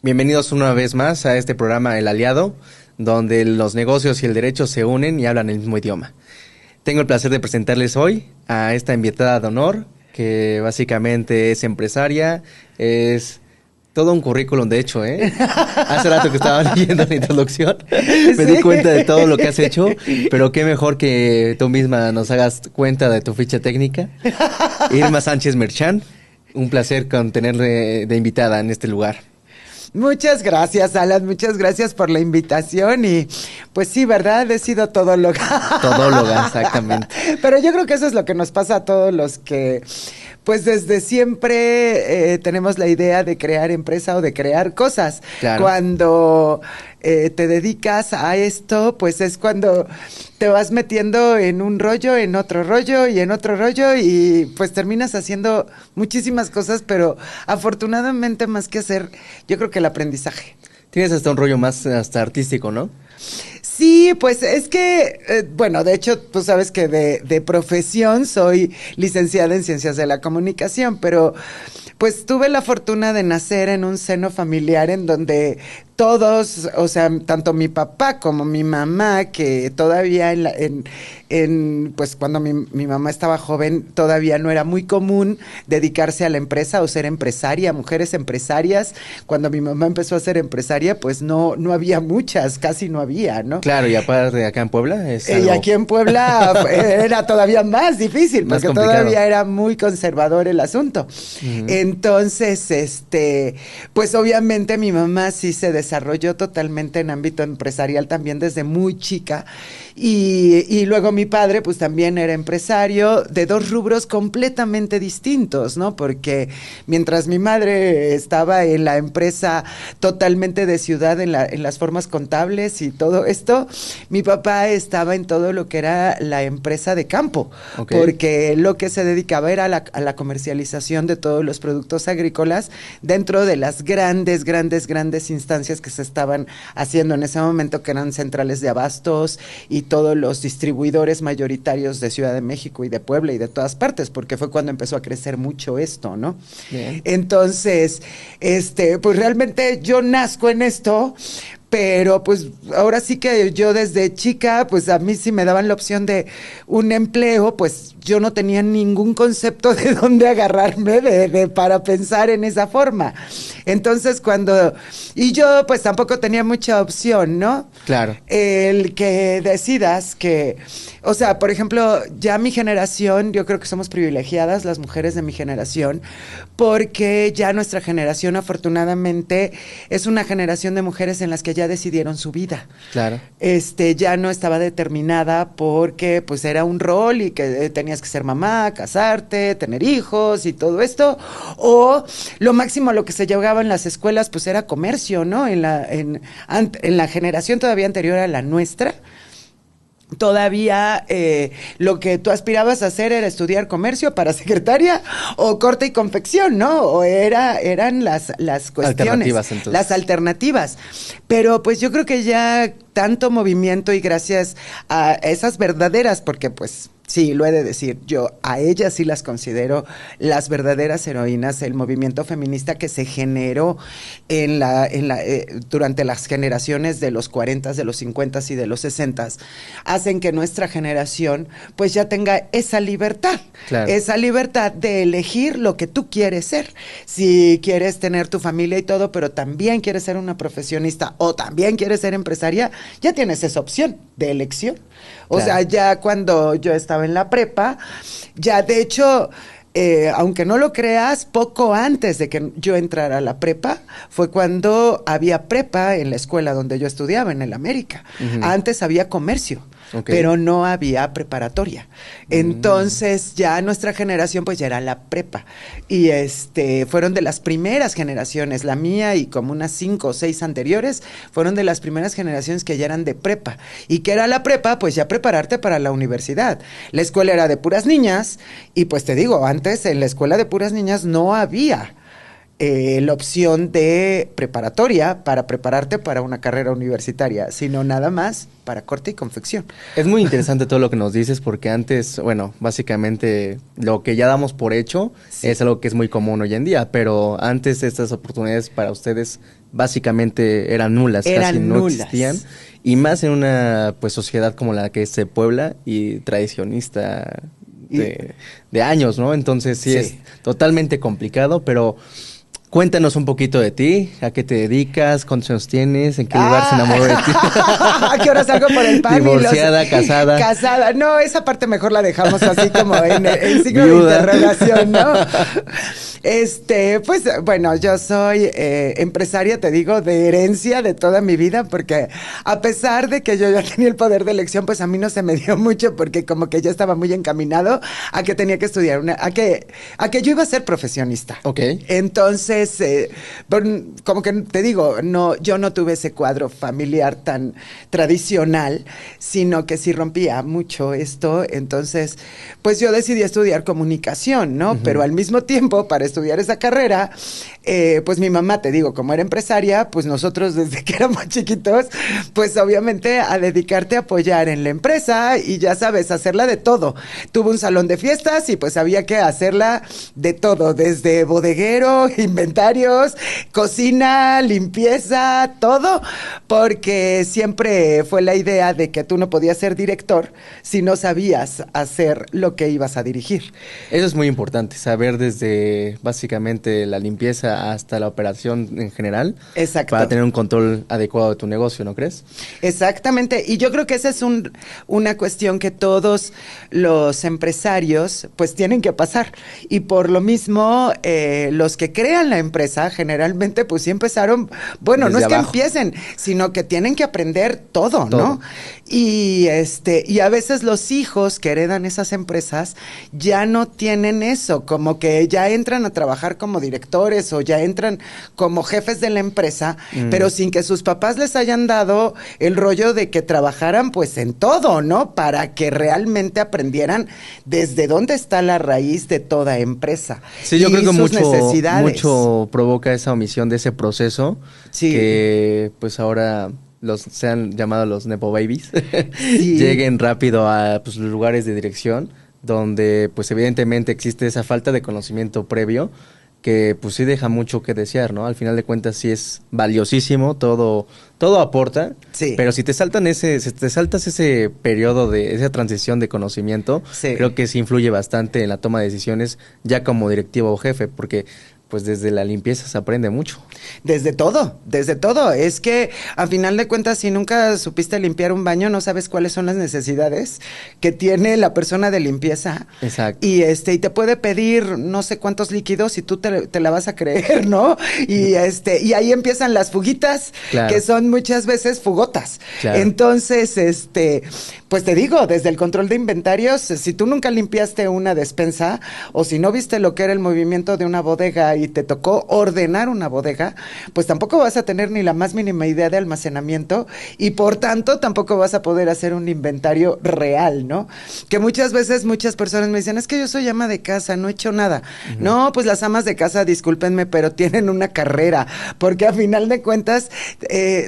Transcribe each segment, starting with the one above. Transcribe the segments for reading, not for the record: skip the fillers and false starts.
Bienvenidos una vez más a este programa El Aliado, donde los negocios y el derecho se unen y hablan el mismo idioma. Tengo el placer de presentarles hoy a esta invitada de honor, que básicamente es empresaria, es todo un currículum, de hecho, ¿eh? Hace rato que estaba leyendo la introducción, me di cuenta de todo lo que has hecho, pero qué mejor que tú misma nos hagas cuenta de tu ficha técnica. Irma Sánchez Merchán, un placer con tenerle de invitada en este lugar. Muchas gracias, Alan, muchas gracias por la invitación y pues sí, ¿verdad? He sido todóloga. Todóloga, exactamente. Pero yo creo que eso es lo que nos pasa a todos los que pues desde siempre tenemos la idea de crear empresa o de crear cosas. Claro. Cuando te dedicas a esto, pues es cuando te vas metiendo en un rollo, en otro rollo y en otro rollo y pues terminas haciendo muchísimas cosas, pero afortunadamente más que hacer, yo creo que el aprendizaje. Tienes hasta un rollo más hasta artístico, ¿no? Sí, pues es que, bueno, de hecho, tú sabes que de profesión soy licenciada en Ciencias de la Comunicación, pero pues tuve la fortuna de nacer en un seno familiar en donde todos, o sea, tanto mi papá como mi mamá, que todavía pues cuando mi mamá estaba joven, todavía no era muy común dedicarse a la empresa o ser empresaria, mujeres empresarias. Cuando mi mamá empezó a ser empresaria, pues no había muchas, casi no había, ¿no? Claro, y aparte acá en Puebla es algo... Y aquí en Puebla era todavía más difícil, más porque complicado. todavía era muy conservador el asunto. Entonces, pues obviamente mi mamá sí se desarrolló totalmente en ámbito empresarial también desde muy chica. Y luego mi padre pues también era empresario de dos rubros completamente distintos, ¿no? Porque mientras mi madre estaba en la empresa totalmente de ciudad, en las formas contables y todo esto, mi papá estaba en todo lo que era la empresa de campo, porque lo que se dedicaba era a la comercialización de todos los productos agrícolas dentro de las grandes instancias que se estaban haciendo en ese momento, que eran centrales de abastos y todos los distribuidores mayoritarios de Ciudad de México y de Puebla y de todas partes, porque fue cuando empezó a crecer mucho esto, ¿no? Bien. Entonces, pues realmente yo nazco en esto, pero pues ahora sí que yo desde chica, pues a mí sí me daban la opción de un empleo, pues yo no tenía ningún concepto de dónde agarrarme para pensar en esa forma. Entonces y yo pues tampoco tenía mucha opción, ¿no? Claro. El que decidas que, o sea, por ejemplo, ya mi generación, yo creo que somos privilegiadas las mujeres de mi generación, porque ya nuestra generación afortunadamente es una generación de mujeres en las que ya decidieron su vida. Claro. Ya no estaba determinada porque pues era un rol y que tenías que ser mamá, casarte, tener hijos y todo esto, o lo máximo a lo que se llegaba en las escuelas pues era comercio, ¿no? En la generación todavía anterior a la nuestra, todavía lo que tú aspirabas a hacer era estudiar comercio para secretaria o corte y confección, ¿no? O eran las cuestiones, las alternativas. Pero pues yo creo que ya tanto movimiento y gracias a esas verdaderas, porque pues sí, lo he de decir, yo a ellas sí las considero las verdaderas heroínas, el movimiento feminista que se generó durante las generaciones de los 40, de los 50 y de los 60, hacen que nuestra generación pues ya tenga esa libertad, claro, esa libertad de elegir lo que tú quieres ser. Si quieres tener tu familia y todo, pero también quieres ser una profesionista o también quieres ser empresaria, ya tienes esa opción de elección. O claro, sea, ya cuando yo estaba en la prepa, ya de hecho, aunque no lo creas, poco antes de que yo entrara a la prepa, fue cuando había prepa en la escuela donde yo estudiaba, en el América. Antes había comercio. Pero no había preparatoria. Entonces ya nuestra generación pues ya era la prepa y fueron de las primeras generaciones, la mía y como unas 5 o 6 anteriores fueron de las primeras generaciones que ya eran de prepa. ¿Y qué era la prepa? Pues ya prepararte para la universidad. La escuela era de puras niñas y pues te digo, antes en la escuela de puras niñas no había la opción de preparatoria para prepararte para una carrera universitaria, sino nada más para corte y confección. Es muy interesante todo lo que nos dices porque antes, bueno, básicamente lo que ya damos por hecho es algo que es muy común hoy en día, pero antes estas oportunidades para ustedes básicamente eran nulas, casi no existían, y más en una pues sociedad como la que es de Puebla y tradicionista de años, ¿no? Entonces sí es totalmente complicado, pero cuéntanos un poquito de ti, a qué te dedicas, cuántos años tienes, en qué lugar se enamoró de ti. ¿A qué hora salgo por el pan? Divorciada, casada. Casada, no, esa parte mejor la dejamos así como en signo de interrogación, ¿no? Pues bueno, yo soy empresaria, te digo, de herencia de toda mi vida, porque a pesar de que yo ya tenía el poder de elección, pues a mí no se me dio mucho, porque como que ya estaba muy encaminado a que tenía que estudiar, a que yo iba a ser profesionista. Ok. Entonces, como que te digo, no, yo no tuve ese cuadro familiar tan tradicional, sino que sí rompía mucho esto. Entonces, pues yo decidí estudiar comunicación, ¿no? Pero al mismo tiempo, para estudiar esa carrera, pues mi mamá, te digo, como era empresaria, pues nosotros desde que éramos chiquitos, pues obviamente a dedicarte a apoyar en la empresa y ya sabes, hacerla de todo. Tuve un salón de fiestas y pues había que hacerla de todo, desde bodeguero, inventarios, cocina, limpieza, todo, porque siempre fue la idea de que tú no podías ser director si no sabías hacer lo que ibas a dirigir. Eso es muy importante, saber desde básicamente la limpieza hasta la operación en general. Exacto. Para tener un control adecuado de tu negocio, ¿no crees? Exactamente, y yo creo que esa es una cuestión que todos los empresarios pues tienen que pasar, y por lo mismo los que crean la empresa generalmente pues sí empezaron, bueno, desde no es abajo. Que empiecen, sino que tienen que aprender todo, ¿no? Y a veces los hijos que heredan esas empresas ya no tienen eso, como que ya entran a trabajar como directores o ya entran como jefes de la empresa, pero sin que sus papás les hayan dado el rollo de que trabajaran pues en todo, ¿no? Para que realmente aprendieran desde dónde está la raíz de toda empresa. Sí, yo creo que mucho provoca esa omisión de ese proceso, que pues ahora se han llamado los Nepo Babies, lleguen rápido a pues, lugares de dirección, donde pues evidentemente existe esa falta de conocimiento previo, que pues sí deja mucho que desear, ¿no? Al final de cuentas sí es valiosísimo, todo aporta, pero si te saltas ese periodo de esa transición de conocimiento, creo que sí influye bastante en la toma de decisiones ya como directivo o jefe, porque pues desde la limpieza se aprende mucho. Desde todo. Es que a final de cuentas, si nunca supiste limpiar un baño, no sabes cuáles son las necesidades que tiene la persona de limpieza. Exacto. Y te puede pedir no sé cuántos líquidos y tú te la vas a creer, ¿no? Y y ahí empiezan las fuguitas, que son muchas veces fugotas. Claro. Entonces, pues te digo, desde el control de inventarios, si tú nunca limpiaste una despensa o si no viste lo que era el movimiento de una bodega y te tocó ordenar una bodega, pues tampoco vas a tener ni la más mínima idea de almacenamiento y por tanto tampoco vas a poder hacer un inventario real, ¿no? Que muchas veces muchas personas me dicen, es que yo soy ama de casa, no he hecho nada. No, pues las amas de casa, discúlpenme, pero tienen una carrera, porque a final de cuentas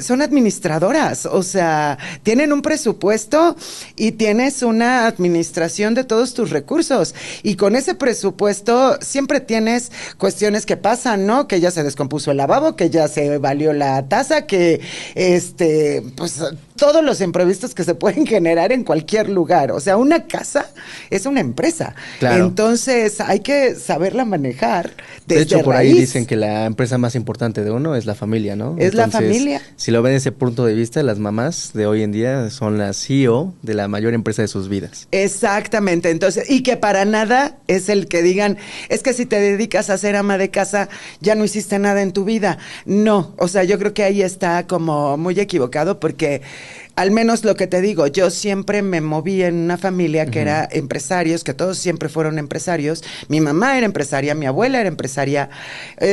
son administradoras, o sea, tienen un presupuesto y tienes una administración de todos tus recursos y con ese presupuesto siempre tienes cuestiones que pasan, ¿no? Que ya se descompuso el lavabo, que ya se valió la taza, que pues todos los imprevistos que se pueden generar en cualquier lugar. O sea, una casa es una empresa. Claro. Entonces hay que saberla manejar desde de hecho, por raíz. ahí dicen que la empresa más importante de uno es la familia, ¿no? Es la familia. Si lo ven desde ese punto de vista, las mamás de hoy en día son la CEO de la mayor empresa de sus vidas. Exactamente. Entonces, y que para nada es el que digan, es que si te dedicas a ser ama de casa, ya no hiciste nada en tu vida. No, o sea, yo creo que ahí está como muy equivocado porque al menos lo que te digo, yo siempre me moví en una familia que era empresarios, que todos siempre fueron empresarios. Mi mamá era empresaria, mi abuela era empresaria,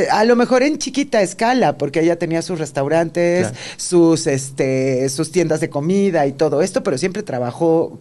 a lo mejor en chiquita escala, porque ella tenía sus restaurantes, Claro. sus tiendas de comida y todo esto, pero siempre trabajó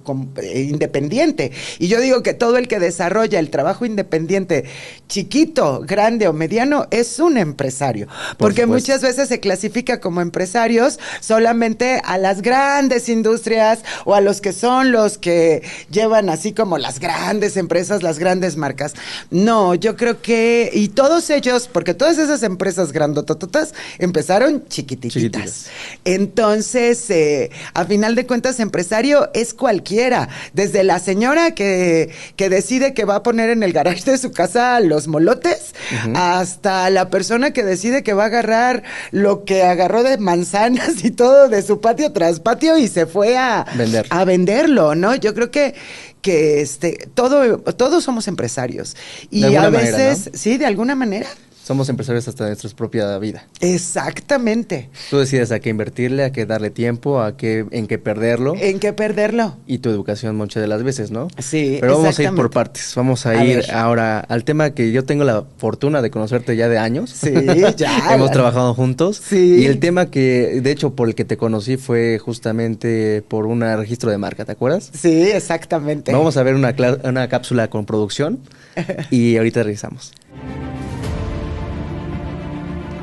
independiente. Y yo digo que todo el que desarrolla el trabajo independiente, chiquito, grande o mediano, es un empresario. Porque muchas veces se clasifica como empresarios solamente a las grandes industrias o a los que son los que llevan así como las grandes empresas, las grandes marcas. No, yo creo que, y todos ellos, porque todas esas empresas grandotototas empezaron chiquititas. Entonces, a final de cuentas, empresario es cualquiera, desde la señora que decide que va a poner en el garage de su casa los molotes, hasta la persona que decide que va a agarrar lo que agarró de manzanas y todo de su patio tras patio y se fue a venderlo, ¿no? Yo creo que todos somos empresarios. Y a veces, manera, ¿no? Sí, de alguna manera. Somos empresarios hasta nuestra propia vida. Exactamente. Tú decides a qué invertirle, a qué darle tiempo, en qué perderlo. En qué perderlo. Y tu educación muchas de las veces, ¿no? Sí, pero vamos a ir por partes. Vamos a ir ahora al tema que yo tengo la fortuna de conocerte ya de años. Sí, ya. Hemos trabajado juntos. Sí. Y el tema que, de hecho, por el que te conocí fue justamente por un registro de marca, ¿te acuerdas? Sí, exactamente. Vamos a ver una cápsula con producción y ahorita regresamos.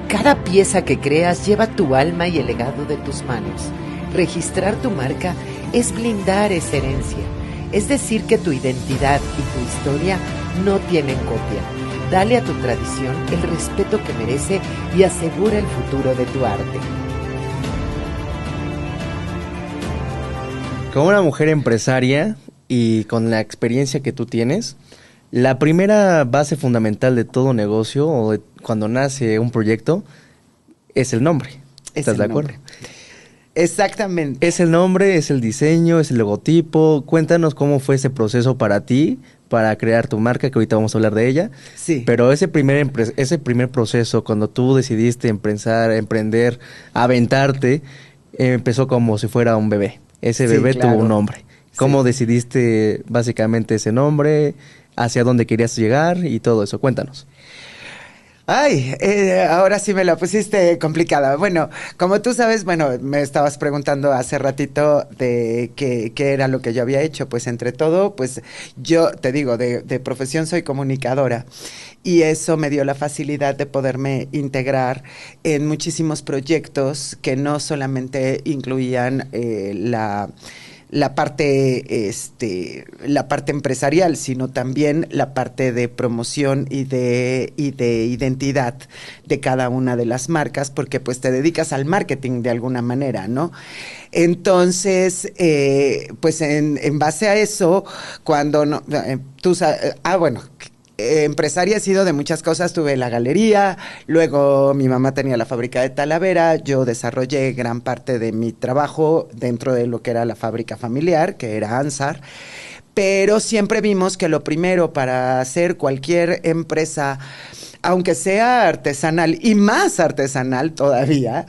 Cada pieza que creas lleva tu alma y el legado de tus manos. Registrar tu marca es blindar esa herencia. Es decir, que tu identidad y tu historia no tienen copia. Dale a tu tradición el respeto que merece y asegura el futuro de tu arte. Como una mujer empresaria y con la experiencia que tú tienes, la primera base fundamental de todo negocio o cuando nace un proyecto es el nombre. ¿Estás de acuerdo? Exactamente. Es el nombre, es el diseño, es el logotipo. Cuéntanos cómo fue ese proceso para ti, para crear tu marca, que ahorita vamos a hablar de ella. Sí. Pero ese primer proceso, cuando tú decidiste emprender, aventarte, empezó como si fuera un bebé. Ese bebé tuvo un nombre. ¿Cómo decidiste básicamente ese nombre? ¿Hacia dónde querías llegar? Y todo eso. Cuéntanos. Ay, ahora sí me la pusiste complicada. Bueno, como tú sabes, me estabas preguntando hace ratito de qué era lo que yo había hecho. Pues entre todo, pues yo te digo, de profesión soy comunicadora y eso me dio la facilidad de poderme integrar en muchísimos proyectos que no solamente incluían la parte empresarial, sino también la parte de promoción y de identidad de cada una de las marcas, porque pues te dedicas al marketing de alguna manera, ¿no? Entonces, pues en base a eso, cuando empresaria he sido de muchas cosas, tuve la galería, luego mi mamá tenía la fábrica de Talavera, yo desarrollé gran parte de mi trabajo dentro de lo que era la fábrica familiar, que era Ansar, pero siempre vimos que lo primero para hacer cualquier empresa, aunque sea artesanal y más artesanal todavía,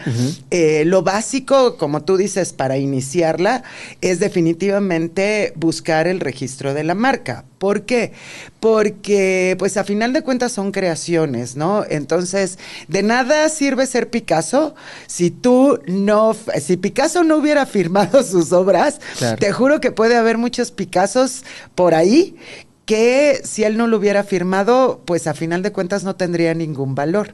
lo básico, como tú dices, para iniciarla es definitivamente buscar el registro de la marca. ¿Por qué? Porque, pues, a final de cuentas son creaciones, ¿no? Entonces, de nada sirve ser Picasso si Picasso no hubiera firmado sus obras. Claro. Te juro que puede haber muchos Picassos por ahí que si él no lo hubiera firmado, pues a final de cuentas no tendría ningún valor.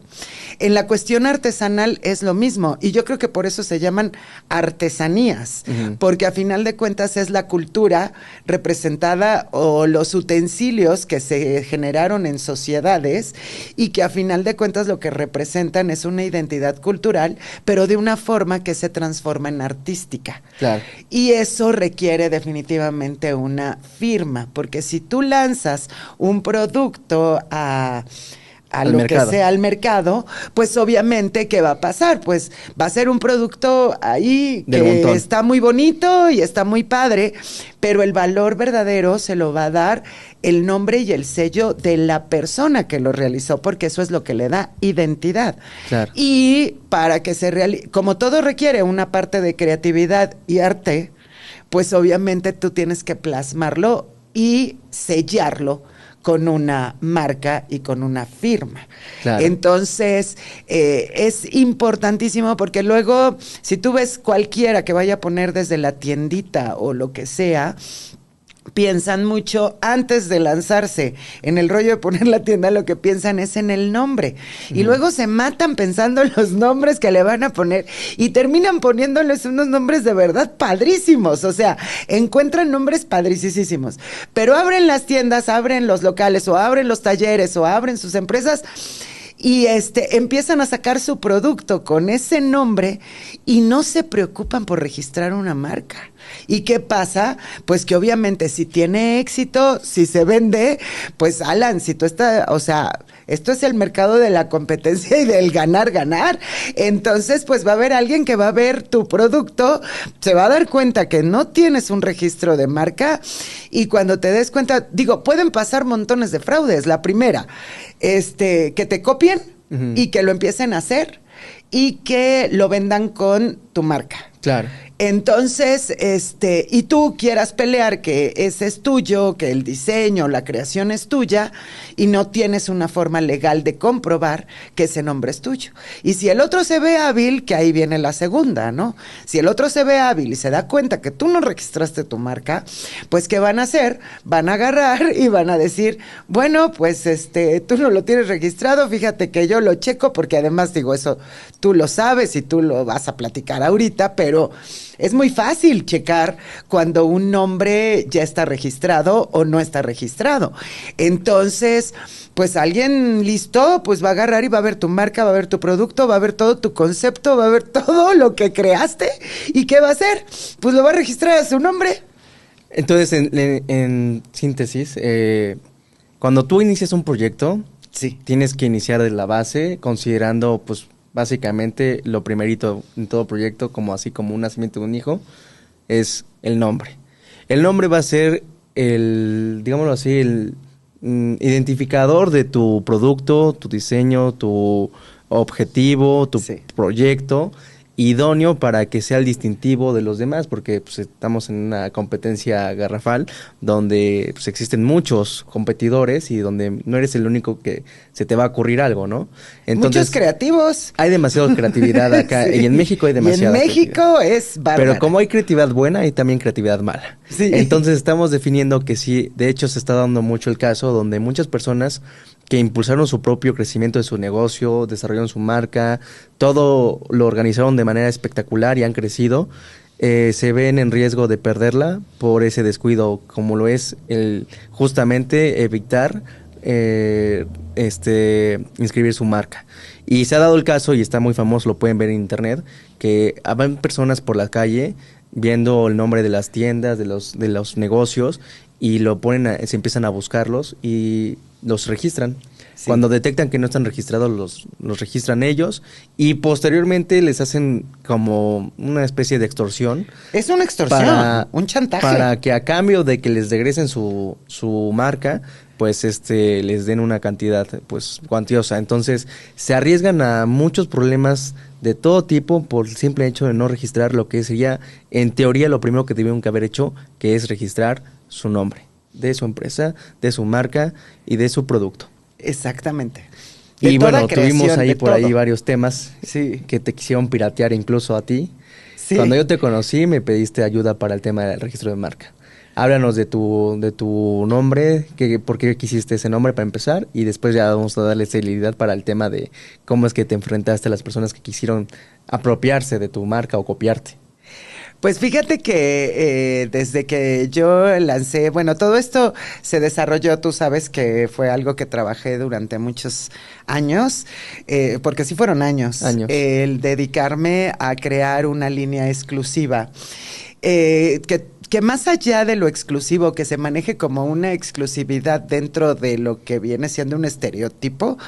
En la cuestión artesanal es lo mismo, y yo creo que por eso se llaman artesanías, porque a final de cuentas es la cultura representada o los utensilios que se generaron en sociedades y que a final de cuentas lo que representan es una identidad cultural, pero de una forma que se transforma en artística. Claro. Y eso requiere definitivamente una firma, porque si tú lanzas un producto lo mercado. Que sea al mercado, pues obviamente, ¿qué va a pasar? Pues va a ser un producto ahí que está muy bonito y está muy padre, pero el valor verdadero se lo va a dar el nombre y el sello de la persona que lo realizó, porque eso es lo que le da identidad. Claro. Y para que se realice, como todo requiere una parte de creatividad y arte, pues obviamente tú tienes que plasmarlo y sellarlo con una marca y con una firma. Claro. Entonces, es importantísimo porque luego, si tú ves cualquiera que vaya a poner desde la tiendita o lo que sea, piensan mucho antes de lanzarse en el rollo de poner la tienda, lo que piensan es en el nombre. Y luego se matan pensando en los nombres que le van a poner y terminan poniéndoles unos nombres de verdad padrísimos. O sea, encuentran nombres padricísimos. Pero abren las tiendas, abren los locales o abren los talleres o abren sus empresas y empiezan a sacar su producto con ese nombre y no se preocupan por registrar una marca. ¿Y qué pasa? Pues que obviamente si tiene éxito, si se vende, pues Alan, si tú estás, o sea, esto es el mercado de la competencia y del ganar, ganar. Entonces, pues va a haber alguien que va a ver tu producto, se va a dar cuenta que no tienes un registro de marca y cuando te des cuenta, digo, pueden pasar montones de fraudes. La primera, que te copien y que lo empiecen a hacer y que lo vendan con tu marca. Claro. Entonces, y tú quieras pelear que ese es tuyo, que el diseño, la creación es tuya, y no tienes una forma legal de comprobar que ese nombre es tuyo. Y si el otro se ve hábil, que ahí viene la segunda, ¿no? Si el otro se ve hábil y se da cuenta que tú no registraste tu marca, pues ¿qué van a hacer? Van a agarrar y van a decir, bueno, pues tú no lo tienes registrado, fíjate que yo lo checo, porque además, digo, eso tú lo sabes y tú lo vas a platicar ahorita, pero es muy fácil checar cuando un nombre ya está registrado o no está registrado. Entonces, pues alguien listo, pues va a agarrar y va a ver tu marca, va a ver tu producto, va a ver todo tu concepto, va a ver todo lo que creaste. ¿Y qué va a hacer? Pues lo va a registrar a su nombre. Entonces, en síntesis, cuando tú inicias un proyecto, sí, tienes que iniciar de la base, considerando, pues, básicamente lo primerito en todo proyecto, como así como un nacimiento de un hijo, es el nombre. El nombre va a ser digámoslo así, el identificador de tu producto, tu diseño, tu objetivo, tu proyecto, idóneo para que sea el distintivo de los demás, porque pues, estamos en una competencia garrafal donde pues, existen muchos competidores y donde no eres el único que se te va a ocurrir algo, ¿no? Entonces, muchos creativos. Hay demasiada creatividad acá y en México hay demasiada. Y en México es bárbaro. Pero como hay creatividad buena, hay también creatividad mala. Sí. Entonces estamos definiendo que sí, de hecho se está dando mucho el caso donde muchas personas que impulsaron su propio crecimiento de su negocio, desarrollaron su marca, todo lo organizaron de manera espectacular y han crecido, se ven en riesgo de perderla por ese descuido, como lo es justamente evitar inscribir su marca. Y se ha dado el caso, y está muy famoso, lo pueden ver en internet, que van personas por la calle viendo el nombre de las tiendas, de los negocios, y lo ponen se empiezan a buscarlos y los registran. Sí. Cuando detectan que no están registrados, los registran ellos y posteriormente les hacen como una especie de extorsión. Es una extorsión, un chantaje. Para que a cambio de que les regresen su marca, pues les den una cantidad pues cuantiosa. Entonces se arriesgan a muchos problemas de todo tipo por el simple hecho de no registrar lo que sería, en teoría, lo primero que tuvieron que haber hecho, que es registrar su nombre de su empresa, de su marca y de su producto. Exactamente. Y bueno, tuvimos ahí por ahí varios temas que te quisieron piratear incluso a ti. Sí. Cuando yo te conocí me pediste ayuda para el tema del registro de marca. Háblanos de tu nombre, por qué quisiste ese nombre para empezar, y después ya vamos a darle celeridad para el tema de cómo es que te enfrentaste a las personas que quisieron apropiarse de tu marca o copiarte. Pues fíjate que desde que yo lancé, bueno, todo esto se desarrolló, tú sabes que fue algo que trabajé durante muchos años, porque sí fueron años, el dedicarme a crear una línea exclusiva, que que más allá de lo exclusivo, que se maneje como una exclusividad dentro de lo que viene siendo un estereotipo,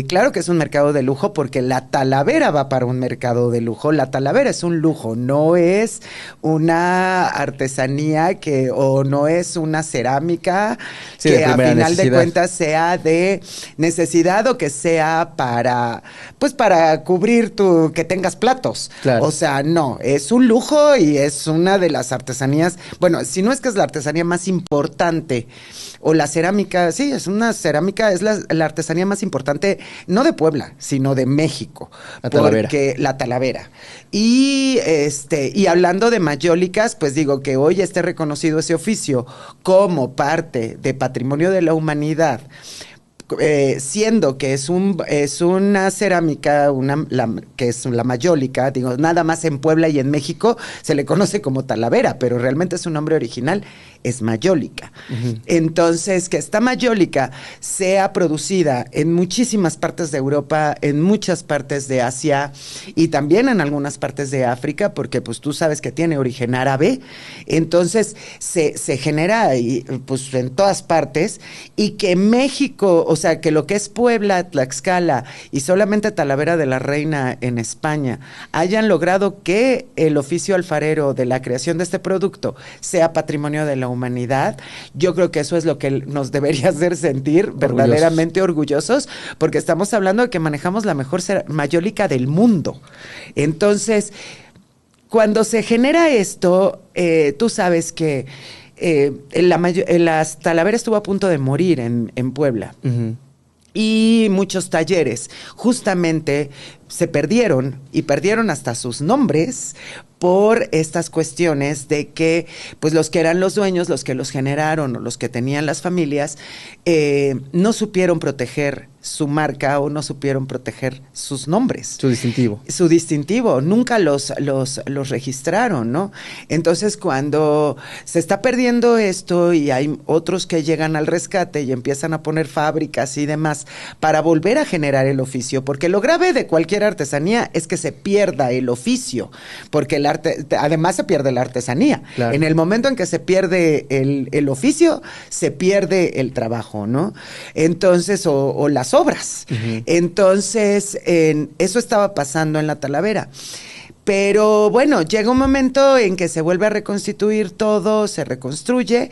claro que es un mercado de lujo porque la Talavera va para un mercado de lujo. La Talavera es un lujo, no es una artesanía o no es una cerámica que a final de cuentas sea de necesidad o que sea para cubrir que tengas platos. Claro. O sea, no, es un lujo y es una de las artesanías, bueno, si no es que es la artesanía más importante, o la cerámica, sí, es una cerámica, es la artesanía más importante, no de Puebla, sino de México. La Talavera. Porque la Talavera. Y hablando de mayólicas, pues digo que hoy esté reconocido ese oficio como parte de Patrimonio de la Humanidad, siendo que es una cerámica, que es la mayólica, digo, nada más en Puebla y en México se le conoce como Talavera, pero realmente su nombre original es mayólica. Entonces, que esta mayólica sea producida en muchísimas partes de Europa, en muchas partes de Asia y también en algunas partes de África, porque pues tú sabes que tiene origen árabe, entonces se genera pues en todas partes, y que México, o sea, que lo que es Puebla, Tlaxcala y solamente Talavera de la Reina en España hayan logrado que el oficio alfarero de la creación de este producto sea patrimonio de la humanidad, yo creo que eso es lo que nos debería hacer sentir verdaderamente orgullosos, porque estamos hablando de que manejamos la mejor mayólica del mundo. Entonces, cuando se genera esto, tú sabes que las Talavera estuvo a punto de morir en Puebla. Y muchos talleres justamente se perdieron, y perdieron hasta sus nombres por estas cuestiones de que pues los que eran los dueños, los que los generaron o los que tenían las familias, no supieron proteger su marca o no supieron proteger sus nombres. Su distintivo. Su distintivo, nunca los registraron, ¿no? Entonces, cuando se está perdiendo esto y hay otros que llegan al rescate y empiezan a poner fábricas y demás para volver a generar el oficio, porque lo grave de cualquier artesanía es que se pierda el oficio, porque además se pierde la artesanía. Claro. En el momento en que se pierde el oficio, se pierde el trabajo, ¿no? Entonces, o las obras. Entonces, eso estaba pasando en la Talavera. Pero bueno, llega un momento en que se vuelve a reconstituir todo, se reconstruye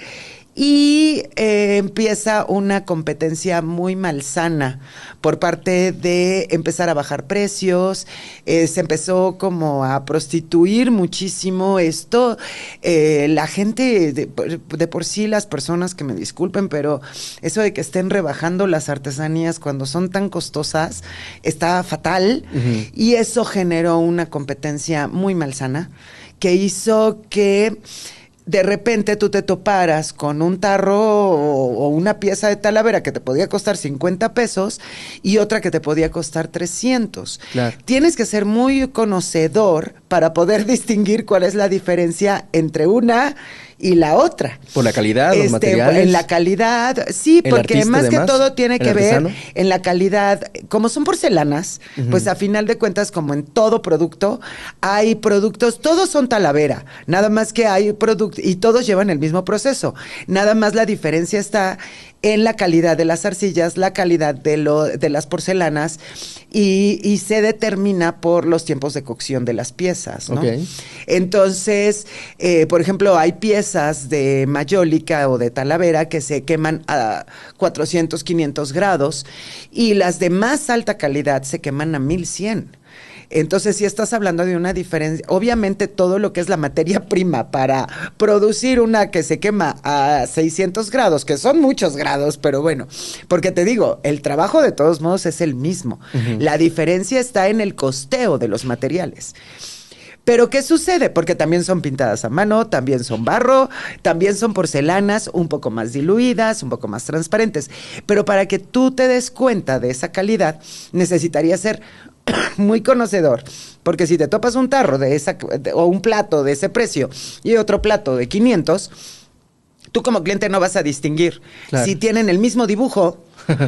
y empieza una competencia muy malsana por parte de empezar a bajar precios. Se empezó como a prostituir muchísimo esto. La gente, de por sí, las personas, que me disculpen, pero eso de que estén rebajando las artesanías cuando son tan costosas está fatal. Y eso generó una competencia muy malsana que hizo que de repente tú te toparas con un tarro o una pieza de Talavera que te podía costar 50 pesos y otra que te podía costar 300. Claro. Tienes que ser muy conocedor para poder distinguir cuál es la diferencia entre una y la otra. Por la calidad, los materiales. En la calidad, sí, porque más que todo tiene que ver en la calidad. Como son porcelanas, pues a final de cuentas, como en todo producto, hay productos, todos son Talavera, nada más que hay productos, y todos llevan el mismo proceso. Nada más la diferencia está en la calidad de las arcillas, la calidad de las porcelanas, y se determina por los tiempos de cocción de las piezas, ¿no? Okay. Entonces, por ejemplo, hay piezas de mayólica o de Talavera que se queman a 400, 500 grados, y las de más alta calidad se queman a 1100. Entonces, si estás hablando de una diferencia, obviamente todo lo que es la materia prima para producir una que se quema a 600 grados, que son muchos grados, pero bueno, porque te digo, el trabajo de todos modos es el mismo. La diferencia está en el costeo de los materiales. Pero ¿qué sucede? Porque también son pintadas a mano, también son barro, también son porcelanas un poco más diluidas, un poco más transparentes. Pero para que tú te des cuenta de esa calidad, necesitarías ser muy conocedor, porque si te topas un tarro o un plato de ese precio y otro plato de 500, Tú como cliente no vas a distinguir. Claro. Si tienen el mismo dibujo,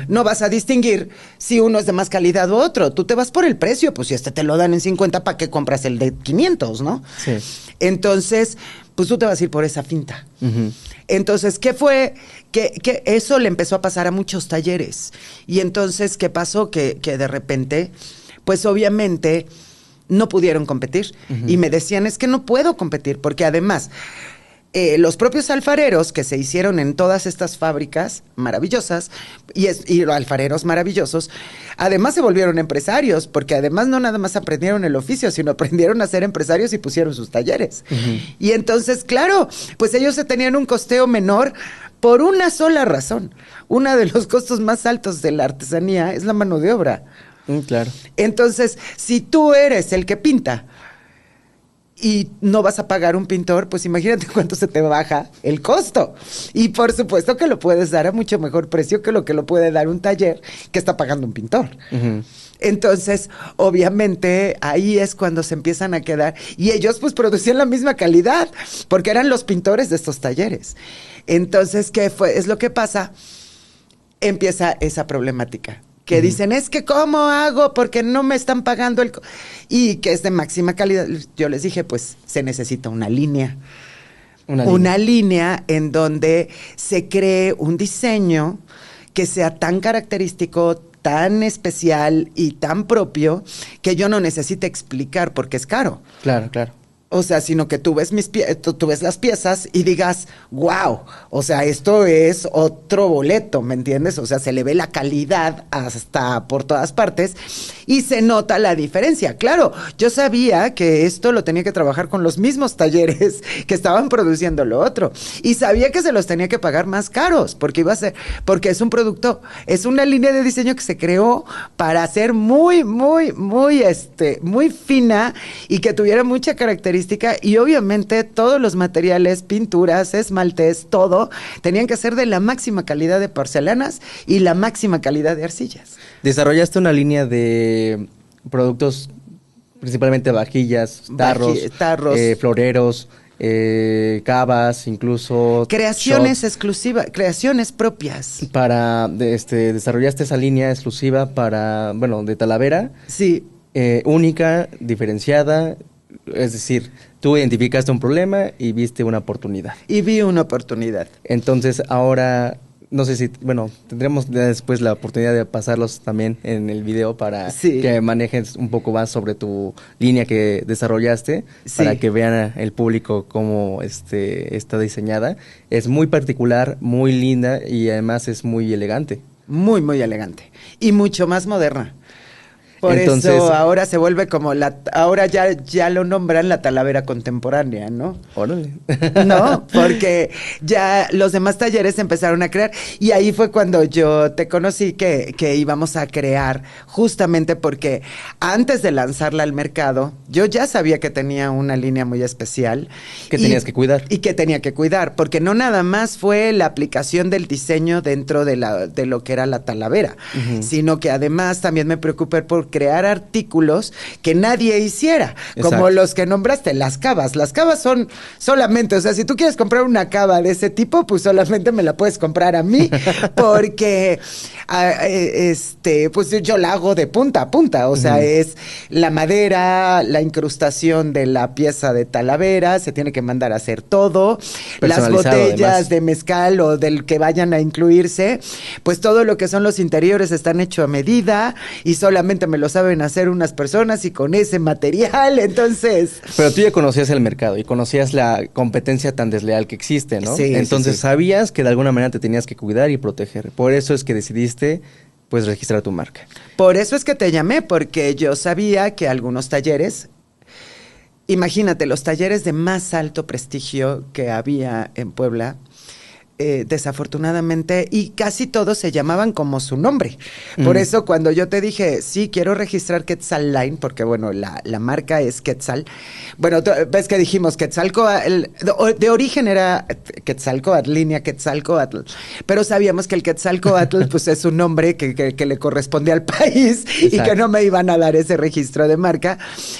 no vas a distinguir si uno es de más calidad u otro. Tú te vas por el precio, pues si te lo dan en 50, ¿para qué compras el de 500, no? Sí. Entonces, pues tú te vas a ir por esa finta. Entonces, ¿qué fue? Que eso le empezó a pasar a muchos talleres. Y entonces, ¿qué pasó? Que de repente, pues obviamente no pudieron competir. Y me decían, es que no puedo competir, porque además los propios alfareros que se hicieron en todas estas fábricas maravillosas y los alfareros maravillosos, además se volvieron empresarios, porque además no nada más aprendieron el oficio, sino aprendieron a ser empresarios y pusieron sus talleres. Y entonces, claro, pues ellos se tenían un costeo menor por una sola razón. Uno de los costos más altos de la artesanía es la mano de obra. Claro. Entonces, si tú eres el que pinta y no vas a pagar un pintor, pues imagínate cuánto se te baja el costo. Y por supuesto que lo puedes dar a mucho mejor precio que lo puede dar un taller que está pagando un pintor. Entonces, obviamente, ahí es cuando se empiezan a quedar. Y ellos pues producían la misma calidad, porque eran los pintores de estos talleres. Entonces, ¿qué fue? Es lo que pasa. Empieza esa problemática. Que dicen, es que ¿cómo hago? Porque no me están pagando y que es de máxima calidad. Yo les dije, pues se necesita una línea. Una línea en donde se cree un diseño que sea tan característico, tan especial y tan propio que yo no necesite explicar porque es caro. Claro, claro. O sea, sino que tú ves tú ves las piezas y digas, wow, o sea, esto es otro boleto, ¿me entiendes? O sea, se le ve la calidad hasta por todas partes y se nota la diferencia. Claro, yo sabía que esto lo tenía que trabajar con los mismos talleres que estaban produciendo lo otro y sabía que se los tenía que pagar más caros porque es un producto, es una línea de diseño que se creó para ser muy fina y que tuviera mucha característica. Y obviamente todos los materiales, pinturas, esmaltes, todo, tenían que ser de la máxima calidad de porcelanas y la máxima calidad de arcillas. Desarrollaste una línea de productos, principalmente vajillas, tarros, floreros, cavas, incluso creaciones shots, exclusivas, creaciones propias. Desarrollaste esa línea exclusiva de Talavera. Sí. Única, diferenciada. Es decir, tú identificaste un problema y viste una oportunidad. Y vi una oportunidad. Entonces, ahora, no sé si, tendremos después la oportunidad de pasarlos también en el video para que manejes un poco más sobre tu línea que desarrollaste, para que vean el público cómo está diseñada. Es muy particular, muy linda y además es muy elegante. Muy, muy elegante. Y mucho más moderna. Entonces, eso ahora se vuelve como ahora ya lo nombran la Talavera contemporánea, ¿no? Órale. No, porque ya los demás talleres empezaron a crear y ahí fue cuando yo te conocí que íbamos a crear, justamente porque antes de lanzarla al mercado, yo ya sabía que tenía una línea muy especial. Que tenías que cuidar. Y que tenía que cuidar, porque no nada más fue la aplicación del diseño dentro de lo que era la Talavera, sino que además también me preocupé por crear artículos que nadie hiciera, como los que nombraste, las cavas. Las cavas son solamente, o sea, si tú quieres comprar una cava de ese tipo, pues solamente me la puedes comprar a mí, porque pues yo la hago de punta a punta, o sea, es la madera, la incrustación de la pieza de Talavera, se tiene que mandar a hacer todo, las botellas además de mezcal o del que vayan a incluirse, pues todo lo que son los interiores están hechos a medida y solamente me lo saben hacer unas personas y con ese material, entonces... Pero tú ya conocías el mercado y conocías la competencia tan desleal que existe, ¿no? Sí, entonces sabías que de alguna manera te tenías que cuidar y proteger. Por eso es que decidiste, pues, registrar tu marca. Por eso es que te llamé, porque yo sabía que algunos talleres... Imagínate, los talleres de más alto prestigio que había en Puebla... desafortunadamente, y casi todos se llamaban como su nombre. Por eso cuando yo te dije, sí, quiero registrar Quetzal Line, porque bueno, la marca es Quetzal. Bueno, ves que dijimos Quetzalcóatl, de origen era Quetzalcóatl, línea Quetzalcóatl, pero sabíamos que el Quetzalcóatl pues es un nombre que le corresponde al país. Exacto. Y que no me iban a dar ese registro de marca.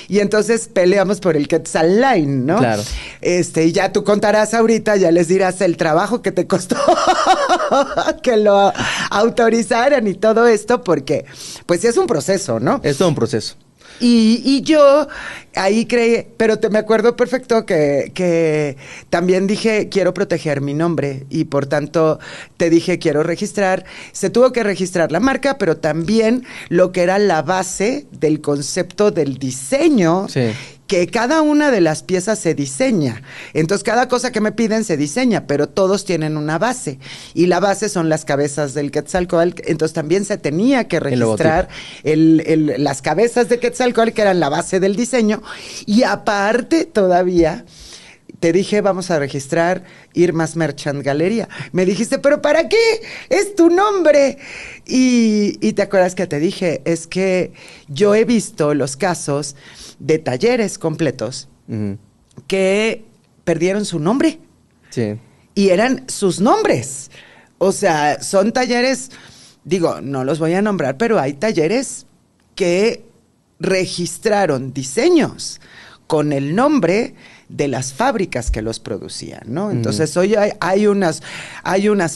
Y entonces peleamos por el Quetzal Line, ¿no? Claro. Y ya tú contarás ahorita, ya les dirás el trabajo que te costó que lo autorizaran y todo esto, porque pues sí es un proceso, ¿no? Es todo un proceso. Y yo ahí creí, pero me acuerdo perfecto que también dije, quiero proteger mi nombre y por tanto te dije, quiero registrar. Se tuvo que registrar la marca, pero también lo que era la base del concepto del diseño. Sí. Que cada una de las piezas se diseña. Entonces, cada cosa que me piden se diseña, pero todos tienen una base. Y la base son las cabezas del Quetzalcóatl. Entonces, también se tenía que registrar las cabezas de Quetzalcóatl, que eran la base del diseño. Y aparte, todavía, te dije, vamos a registrar Irma's Merchant Galería. Me dijiste, ¿pero para qué? Es tu nombre. Y te acuerdas que te dije, es que yo he visto los casos de talleres completos que perdieron su nombre. Sí. Y eran sus nombres. O sea, son talleres, digo, no los voy a nombrar, pero hay talleres que registraron diseños con el nombre de las fábricas que los producían, ¿no? Entonces, hoy hay unas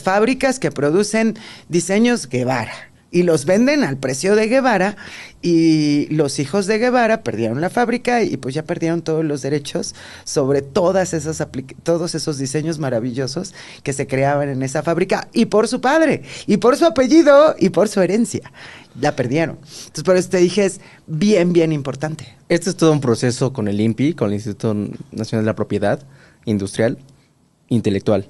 fábricas que producen diseños Guevara y los venden al precio de Guevara, y los hijos de Guevara perdieron la fábrica y pues ya perdieron todos los derechos sobre todos esos diseños maravillosos que se creaban en esa fábrica, y por su padre, y por su apellido, y por su herencia. La perdieron. Entonces, por eso te dije, es bien, bien importante. Este es todo un proceso con el INPI, con el Instituto Nacional de la Propiedad Industrial, Intelectual.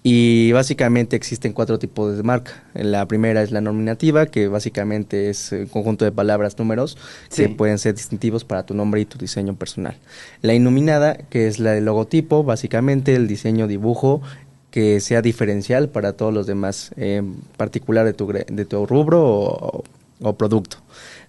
Y básicamente existen 4 tipos de marca. La primera es la nominativa, que básicamente es un conjunto de palabras, números, que pueden ser distintivos para tu nombre y tu diseño personal. La innominada, que es la del logotipo, básicamente el diseño, dibujo, que sea diferencial para todos los demás, particular de tu rubro o producto.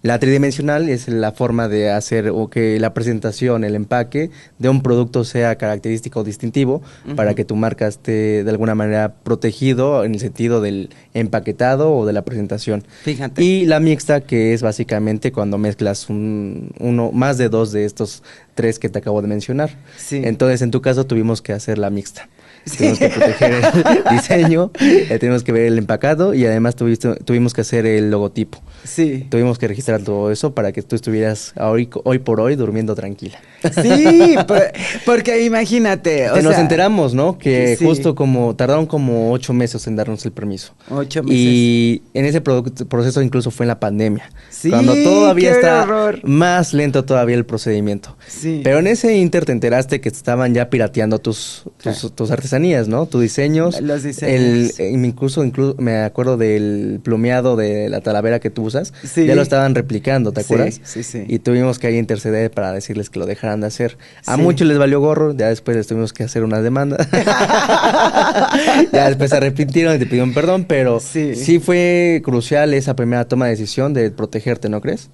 La tridimensional es la forma de hacer o que la presentación, el empaque de un producto sea característico o distintivo, para que tu marca esté de alguna manera protegido en el sentido del empaquetado o de la presentación. Fíjate. Y la mixta, que es básicamente cuando mezclas más de 2 de estos 3 que te acabo de mencionar. Sí. Entonces, en tu caso, tuvimos que hacer la mixta. Tuvimos que proteger el diseño, tuvimos que ver el empacado y además tuvimos que hacer el logotipo. Sí. Tuvimos que registrar todo eso para que tú estuvieras hoy por hoy durmiendo tranquila. Sí, porque imagínate. Nos enteramos, ¿no? Que sí, justo tardaron como 8 meses en darnos el permiso. 8 meses. Y en ese proceso incluso fue en la pandemia. Sí, cuando todavía está horror. más lento todavía el procedimiento. Sí. Pero en ese inter te enteraste que estaban ya pirateando tus artesanías, ¿no? Tus diseños. Los diseños. Incluso me acuerdo del plumeado de la talavera que tú usas. Sí. Ya lo estaban replicando, ¿te acuerdas? Sí. Y tuvimos que ahí interceder para decirles que lo dejaran de hacer. A Sí. muchos les valió gorro, ya después les tuvimos que hacer una demanda. Ya después se arrepintieron y te pidieron perdón, pero sí fue crucial esa primera toma de decisión de protegerte, ¿no crees?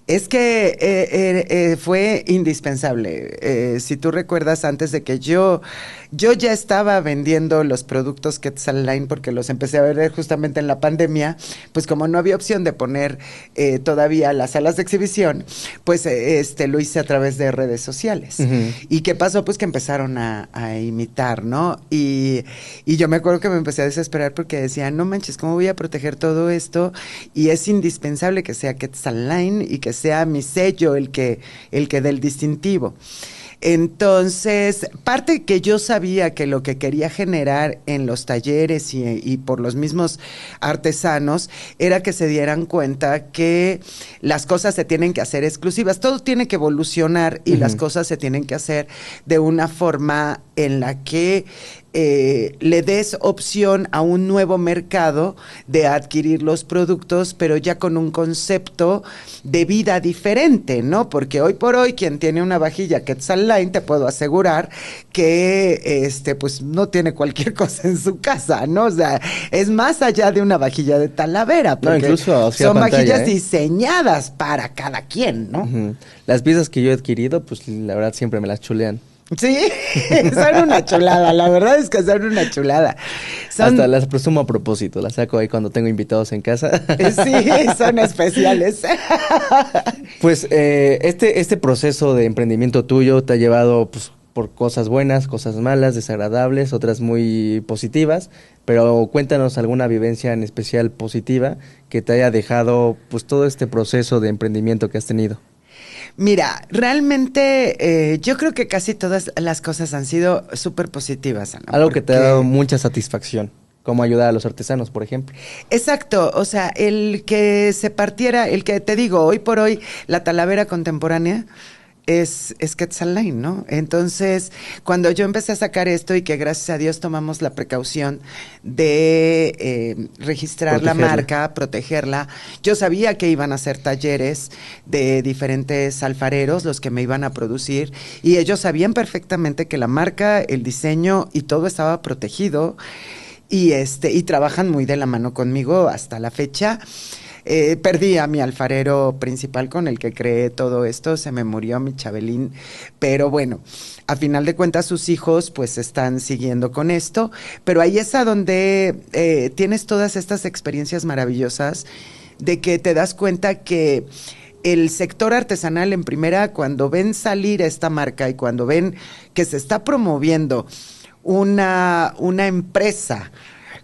Es que fue indispensable. Si tú recuerdas, antes de que yo ya estaba vendiendo los productos Quetzal Line, porque los empecé a vender justamente en la pandemia, pues como no había opción de poner todavía las salas de exhibición, pues lo hice a través de redes sociales. ¿Y qué pasó? Pues que empezaron a imitar, ¿no? Y yo me acuerdo que me empecé a desesperar porque decía, no manches, ¿cómo voy a proteger todo esto? Y es indispensable que sea Quetzal Line y que sea mi sello el que dé el distintivo. Entonces, parte que yo sabía que lo que quería generar en los talleres y por los mismos artesanos era que se dieran cuenta que las cosas se tienen que hacer exclusivas, todo tiene que evolucionar y las cosas se tienen que hacer de una forma en la que le des opción a un nuevo mercado de adquirir los productos, pero ya con un concepto de vida diferente, ¿no? Porque hoy por hoy quien tiene una vajilla Quetzal Line, te puedo asegurar que pues no tiene cualquier cosa en su casa, ¿no? O sea, es más allá de una vajilla de Talavera, porque no, incluso son vajillas diseñadas para cada quien, ¿no? Las piezas que yo he adquirido, pues la verdad siempre me las chulean. Sí, son una chulada, la verdad es que son una chulada. Hasta las presumo a propósito, las saco ahí cuando tengo invitados en casa. Sí, son especiales. Pues este proceso de emprendimiento tuyo te ha llevado, pues, por cosas buenas, cosas malas, desagradables, otras muy positivas, pero cuéntanos alguna vivencia en especial positiva que te haya dejado pues todo este proceso de emprendimiento que has tenido. Mira, realmente yo creo que casi todas las cosas han sido súper positivas, Ana. Algo que te ha dado mucha satisfacción, como ayudar a los artesanos, por ejemplo. Exacto, o sea, el que se partiera, el que te digo, hoy por hoy la Talavera contemporánea es Quetzalline, ¿no? Entonces, cuando yo empecé a sacar esto y que gracias a Dios tomamos la precaución de registrar la marca, protegerla, yo sabía que iban a ser talleres de diferentes alfareros los que me iban a producir y ellos sabían perfectamente que la marca, el diseño y todo estaba protegido y trabajan muy de la mano conmigo hasta la fecha. Perdí a mi alfarero principal con el que creé todo esto, se me murió mi Chabelín, pero bueno, a final de cuentas sus hijos pues están siguiendo con esto, pero ahí es a donde tienes todas estas experiencias maravillosas de que te das cuenta que el sector artesanal en primera, cuando ven salir esta marca y cuando ven que se está promoviendo una empresa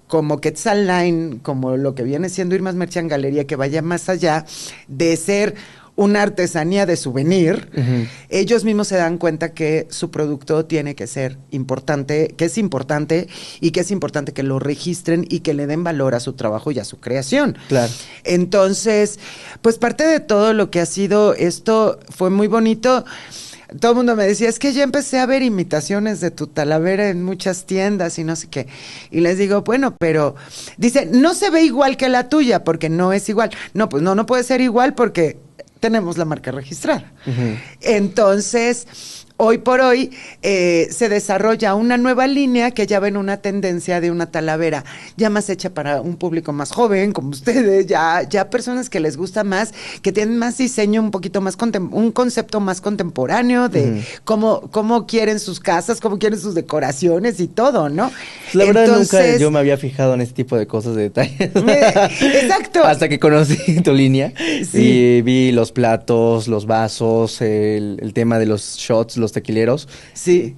como Quetzalline, como lo que viene siendo Irma's Merchant Galería, que vaya más allá de ser una artesanía de souvenir, ellos mismos se dan cuenta que su producto tiene que ser importante, que es importante y que es importante que lo registren y que le den valor a su trabajo y a su creación. Claro. Entonces, pues parte de todo lo que ha sido esto fue muy bonito. Todo el mundo me decía, es que ya empecé a ver imitaciones de tu Talavera en muchas tiendas y no sé qué. Y les digo, bueno, pero dice, no se ve igual que la tuya porque no es igual. No, pues no puede ser igual porque tenemos la marca registrada. Entonces, hoy por hoy se desarrolla una nueva línea que ya ven una tendencia de una Talavera ya más hecha para un público más joven, como ustedes, ya personas que les gusta más, que tienen más diseño, un poquito más, un concepto más contemporáneo de cómo quieren sus casas, cómo quieren sus decoraciones y todo, ¿no? La verdad nunca yo me había fijado en este tipo de cosas, de detalles. Exacto. Hasta que conocí tu línea y vi los platos, los vasos, el tema de los shots, los tequileros. Sí.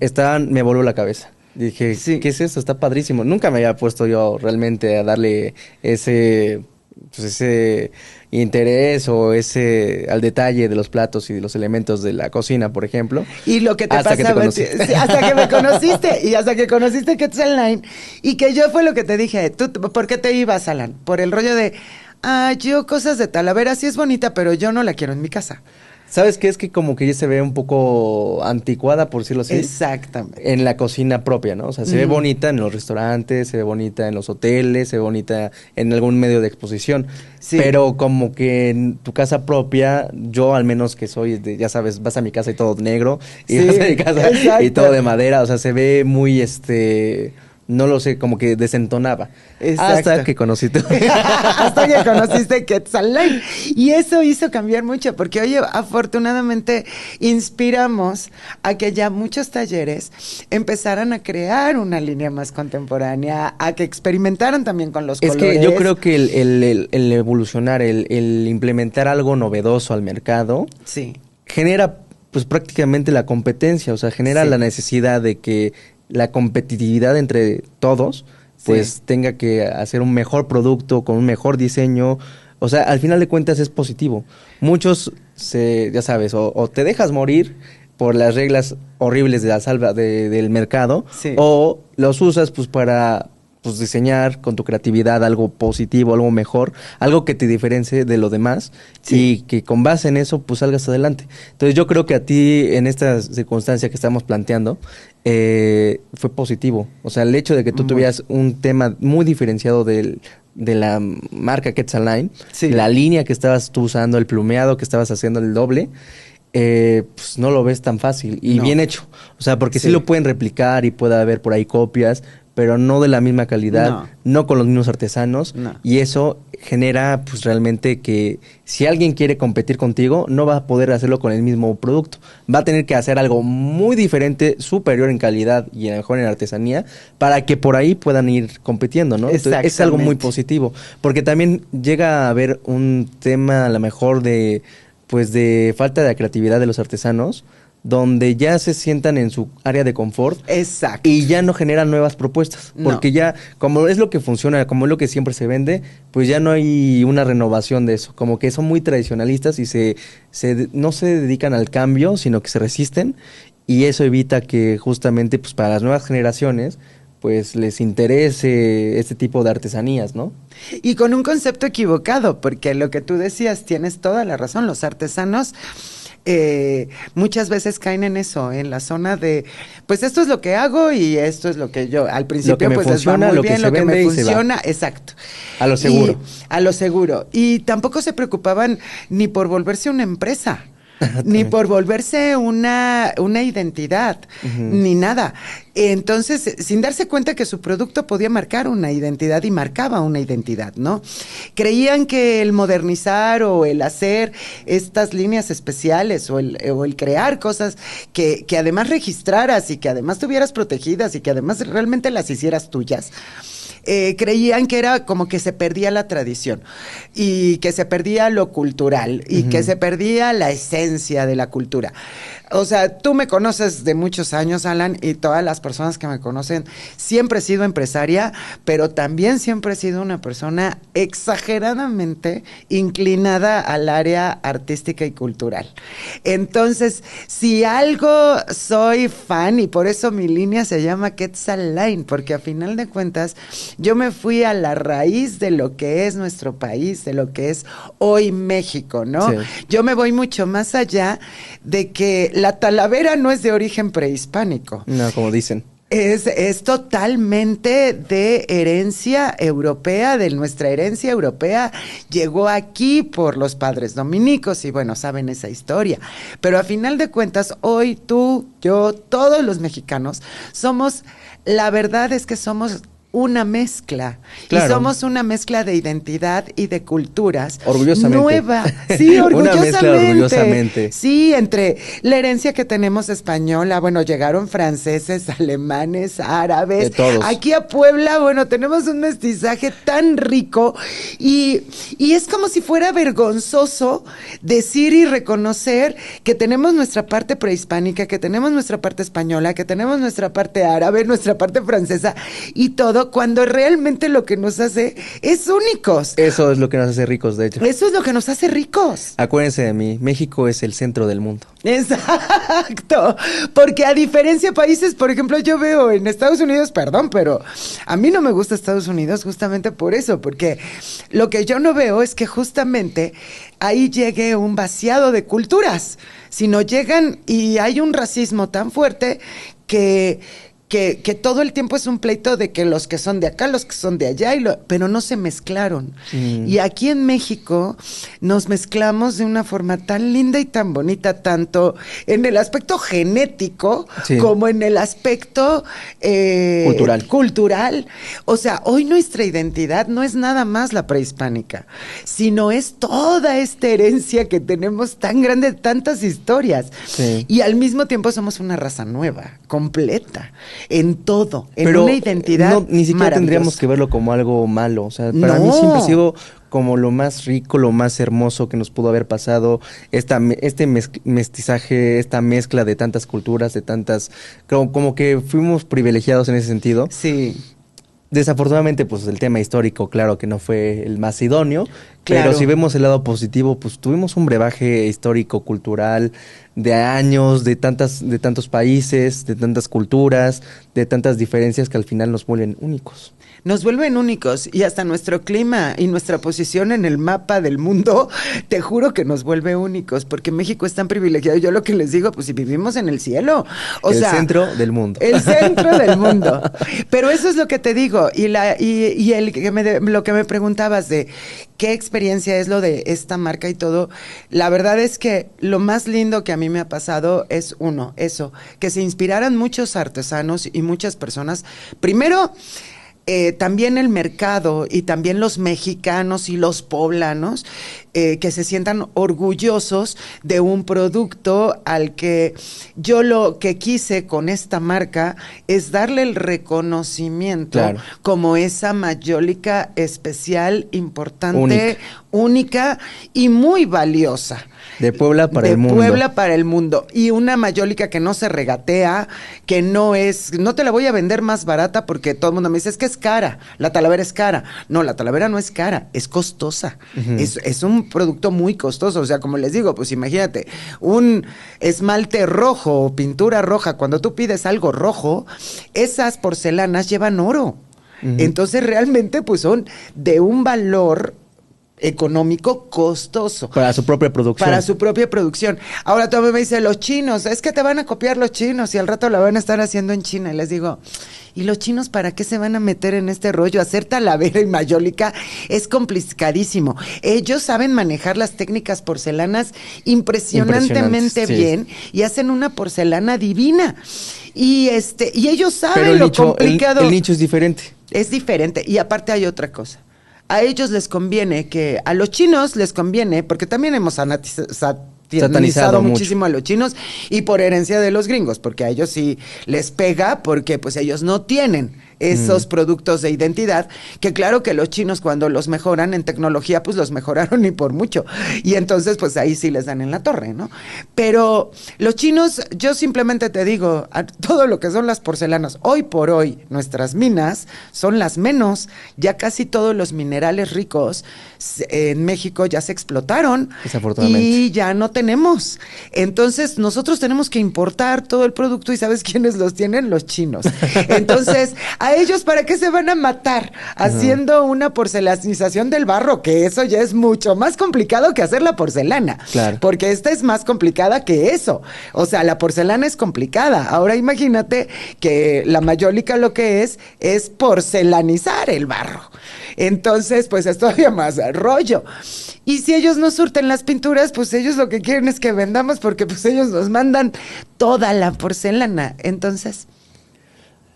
Me voló la cabeza. Dije, sí, ¿qué es esto? Está padrísimo. Nunca me había puesto yo realmente a darle ese interés o al detalle de los platos y de los elementos de la cocina, por ejemplo. Y lo que te hasta pasaba, que te sí, hasta que me conociste y hasta que conociste Quetzalline y que yo fue lo que te dije, ¿tú por qué te ibas, Alan? Por el rollo de, yo cosas de Talavera sí es bonita, pero yo no la quiero en mi casa. ¿Sabes qué? Es que como que ya se ve un poco anticuada, por decirlo así. Exactamente. En la cocina propia, ¿no? O sea, se ve bonita en los restaurantes, se ve bonita en los hoteles, se ve bonita en algún medio de exposición. Sí. Pero como que en tu casa propia, yo al menos que soy, ya sabes, vas a mi casa y todo negro, y vas a mi casa y todo de madera, o sea, se ve muy, no lo sé, como que desentonaba. Exacto. Hasta que conociste. Hasta que conociste Quetzalline. Y eso hizo cambiar mucho, porque oye, afortunadamente inspiramos a que ya muchos talleres empezaran a crear una línea más contemporánea, a que experimentaran también con los colores. Es que yo creo que el evolucionar, el implementar algo novedoso al mercado, genera pues prácticamente la competencia, o sea, genera la necesidad de que la competitividad entre todos, pues tenga que hacer un mejor producto con un mejor diseño. O sea, al final de cuentas es positivo. Muchos, ya sabes, o te dejas morir por las reglas horribles de la del mercado, o los usas pues para diseñar con tu creatividad algo positivo, algo mejor, algo que te diferencie de lo demás y que con base en eso pues salgas adelante. Entonces yo creo que a ti en esta circunstancia que estamos planteando fue positivo. O sea, el hecho de que tú tuvieras un tema muy diferenciado de la marca Quetzalline, la línea que estabas tú usando, el plumeado que estabas haciendo, el doble, pues no lo ves tan fácil y bien hecho. O sea, porque sí lo pueden replicar y puede haber por ahí copias, pero no de la misma calidad, no con los mismos artesanos, y eso genera pues realmente que si alguien quiere competir contigo, no va a poder hacerlo con el mismo producto, va a tener que hacer algo muy diferente, superior en calidad y a lo mejor en artesanía, para que por ahí puedan ir compitiendo, ¿no? Entonces, es algo muy positivo, porque también llega a haber un tema a lo mejor de falta de creatividad de los artesanos, donde ya se sientan en su área de confort. Exacto. Y ya no generan nuevas propuestas. Porque ya, como es lo que funciona, como es lo que siempre se vende, pues ya no hay una renovación de eso. Como que son muy tradicionalistas y no se dedican al cambio, sino que se resisten. Y eso evita que justamente pues para las nuevas generaciones pues les interese este tipo de artesanías, ¿no? Y con un concepto equivocado, porque lo que tú decías, tienes toda la razón, los artesanos muchas veces caen en eso, en la zona de, pues esto es lo que hago y esto es lo que yo, al principio pues funciona, les va muy bien, lo que me funciona, exacto. A lo seguro. A lo seguro. Y tampoco se preocupaban ni por volverse una empresa. Ni por volverse una identidad, ni nada. Entonces, sin darse cuenta que su producto podía marcar una identidad y marcaba una identidad, ¿no? Creían que el modernizar o el hacer estas líneas especiales o el crear cosas que además registraras y que además tuvieras protegidas y que además realmente las hicieras tuyas, creían que era como que se perdía la tradición y que se perdía lo cultural y que se perdía la esencia de la cultura. O sea, tú me conoces de muchos años, Alan, y todas las personas que me conocen, siempre he sido empresaria, pero también siempre he sido una persona exageradamente inclinada al área artística y cultural. Entonces, si algo soy fan, y por eso mi línea se llama Quetzal Line, porque a final de cuentas, yo me fui a la raíz de lo que es nuestro país, de lo que es hoy México, ¿no? Sí. Yo me voy mucho más allá de que la Talavera no es de origen prehispánico. No, como dicen. Es totalmente de herencia europea, de nuestra herencia europea. Llegó aquí por los padres dominicos y bueno, saben esa historia. Pero a final de cuentas, hoy tú, yo, todos los mexicanos somos, la verdad es que somos una mezcla. Claro. Y somos una mezcla de identidad y de culturas. Orgullosamente. Nueva. Sí, orgullosamente. Una mezcla orgullosamente. Sí, entre la herencia que tenemos española, bueno, llegaron franceses, alemanes, árabes. De todos. Aquí a Puebla, bueno, tenemos un mestizaje tan rico y es como si fuera vergonzoso decir y reconocer que tenemos nuestra parte prehispánica, que tenemos nuestra parte española, que tenemos nuestra parte árabe, nuestra parte francesa y todo, cuando realmente lo que nos hace es únicos. Eso es lo que nos hace ricos, de hecho. Eso es lo que nos hace ricos. Acuérdense de mí, México es el centro del mundo. Exacto, porque a diferencia de países, por ejemplo, yo veo en Estados Unidos, perdón, pero a mí no me gusta Estados Unidos justamente por eso, porque lo que yo no veo es que justamente ahí llegue un vaciado de culturas, sino llegan y hay un racismo tan fuerte que todo el tiempo es un pleito de que los que son de acá, los que son de allá, pero no se mezclaron. Y aquí en México nos mezclamos de una forma tan linda y tan bonita, tanto en el aspecto genético como en el aspecto cultural. O sea, hoy nuestra identidad no es nada más la prehispánica, sino es toda esta herencia que tenemos tan grande, tantas historias. Sí. Y al mismo tiempo somos una raza nueva, completa. En todo, en una identidad no, ni siquiera tendríamos que verlo como algo malo. O sea, para mí siempre ha sido como lo más rico, lo más hermoso que nos pudo haber pasado, este mestizaje, esta mezcla de tantas culturas, de tantas, como que fuimos privilegiados en ese sentido. Sí. Desafortunadamente, pues el tema histórico, claro que no fue el más idóneo, claro. Pero si vemos el lado positivo, pues tuvimos un brebaje histórico, cultural, de años, de tantos países, de tantas culturas, de tantas diferencias que al final nos vuelven únicos. Nos vuelven únicos y hasta nuestro clima y nuestra posición en el mapa del mundo, te juro que nos vuelve únicos, porque México es tan privilegiado. Yo lo que les digo, pues si vivimos en el cielo. O sea, el centro del mundo. El centro del mundo. Pero eso es lo que te digo. Lo que me preguntabas de qué experiencia es lo de esta marca y todo, la verdad es que lo más lindo que a mí me ha pasado es eso, que se inspiraran muchos artesanos y muchas personas. Primero, también el mercado y también los mexicanos y los poblanos que se sientan orgullosos de un producto al que yo lo que quise con esta marca es darle el reconocimiento como esa mayólica especial, importante, única y muy valiosa. De Puebla para el mundo. De Puebla para el mundo. Y una mayólica que no se regatea, que no te la voy a vender más barata porque todo el mundo me dice, es que es cara, la talavera es cara. No, la talavera no es cara, es costosa. Es un producto muy costoso. O sea, como les digo, pues imagínate, un esmalte rojo o pintura roja, cuando tú pides algo rojo, esas porcelanas llevan oro. Entonces realmente pues son de un valor económico costoso. Para su propia producción. Para su propia producción. Ahora todo me dice, los chinos, es que te van a copiar los chinos y al rato la van a estar haciendo en China. Y les digo, ¿y los chinos para qué se van a meter en este rollo? Hacer talavera y mayólica es complicadísimo. Ellos saben manejar las técnicas porcelanas impresionantemente bien y hacen una porcelana divina. Y ellos saben lo complicado. El nicho es diferente. Es diferente. Y aparte hay otra cosa. A ellos les conviene a los chinos les conviene, porque también hemos satanizado muchísimo a los chinos y por herencia de los gringos, porque a ellos sí les pega, porque pues ellos no tienen esos productos de identidad, que claro que los chinos cuando los mejoran en tecnología, pues los mejoraron y por mucho. Y entonces pues ahí sí les dan en la torre, ¿no? Pero los chinos, yo simplemente te digo, todo lo que son las porcelanas, hoy por hoy, nuestras minas son las menos, ya casi todos los minerales ricos en México ya se explotaron y ya no tenemos. Entonces nosotros tenemos que importar todo el producto y ¿sabes quiénes los tienen? Los chinos. Entonces, a ellos ¿para qué se van a matar haciendo una porcelanización del barro? Que eso ya es mucho más complicado que hacer la porcelana. Claro. Porque esta es más complicada que eso. O sea, la porcelana es complicada. Ahora imagínate que la mayólica lo que es porcelanizar el barro. Entonces, pues es todavía más rollo. Y si ellos no surten las pinturas, pues ellos lo que quieren es que vendamos porque pues ellos nos mandan toda la porcelana. Entonces,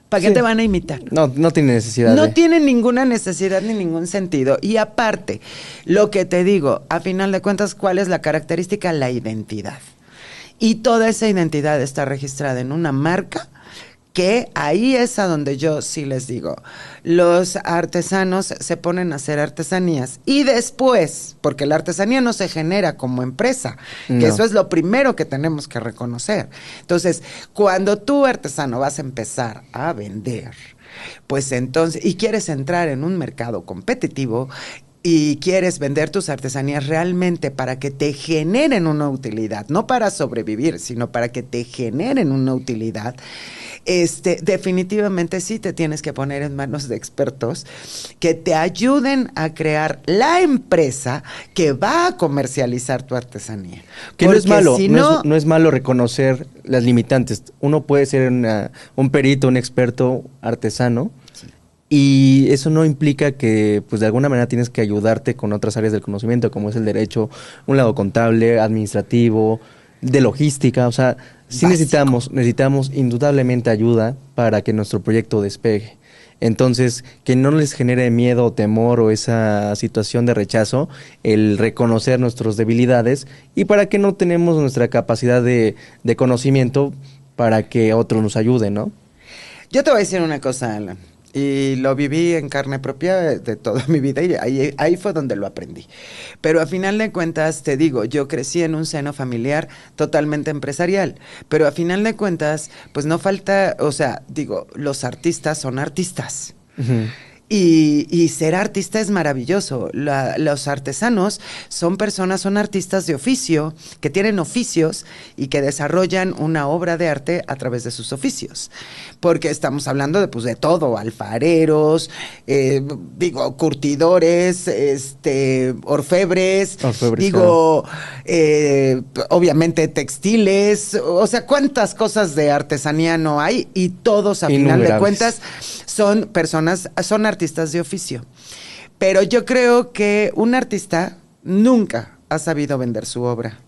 ¿para qué te van a imitar? No tiene necesidad. No tiene ninguna necesidad ni ningún sentido. Y aparte, lo que te digo, a final de cuentas, ¿cuál es la característica? La identidad. Y toda esa identidad está registrada en una marca, que ahí es a donde yo sí les digo, los artesanos se ponen a hacer artesanías y después, porque la artesanía no se genera como empresa, que eso es lo primero que tenemos que reconocer. Entonces, cuando tú artesano vas a empezar a vender, pues entonces, y quieres entrar en un mercado competitivo, y quieres vender tus artesanías realmente para que te generen una utilidad, no para sobrevivir, sino para que te generen una utilidad, definitivamente sí te tienes que poner en manos de expertos que te ayuden a crear la empresa que va a comercializar tu artesanía. Que no es malo, no es malo reconocer las limitantes. Uno puede ser un perito, un experto artesano, y eso no implica que, pues, de alguna manera tienes que ayudarte con otras áreas del conocimiento, como es el derecho, un lado contable, administrativo, de logística. O sea, sí necesitamos indudablemente ayuda para que nuestro proyecto despegue. Entonces, que no les genere miedo o temor o esa situación de rechazo, el reconocer nuestras debilidades y para que no tenemos nuestra capacidad de conocimiento para que otros nos ayuden, ¿no? Yo te voy a decir una cosa, Alan. Y lo viví en carne propia de toda mi vida y ahí fue donde lo aprendí. Pero a final de cuentas, te digo, yo crecí en un seno familiar totalmente empresarial. Pero a final de cuentas, pues no falta, o sea, digo, los artistas son artistas. Y ser artista es maravilloso. Los artesanos son artistas de oficio, que tienen oficios y que desarrollan una obra de arte a través de sus oficios. Porque estamos hablando de todo, alfareros, curtidores, orfebres, claro. Obviamente textiles, o sea, cuántas cosas de artesanía no hay y todos a final de cuentas son artistas de oficio. Pero yo creo que un artista nunca ha sabido vender su obra.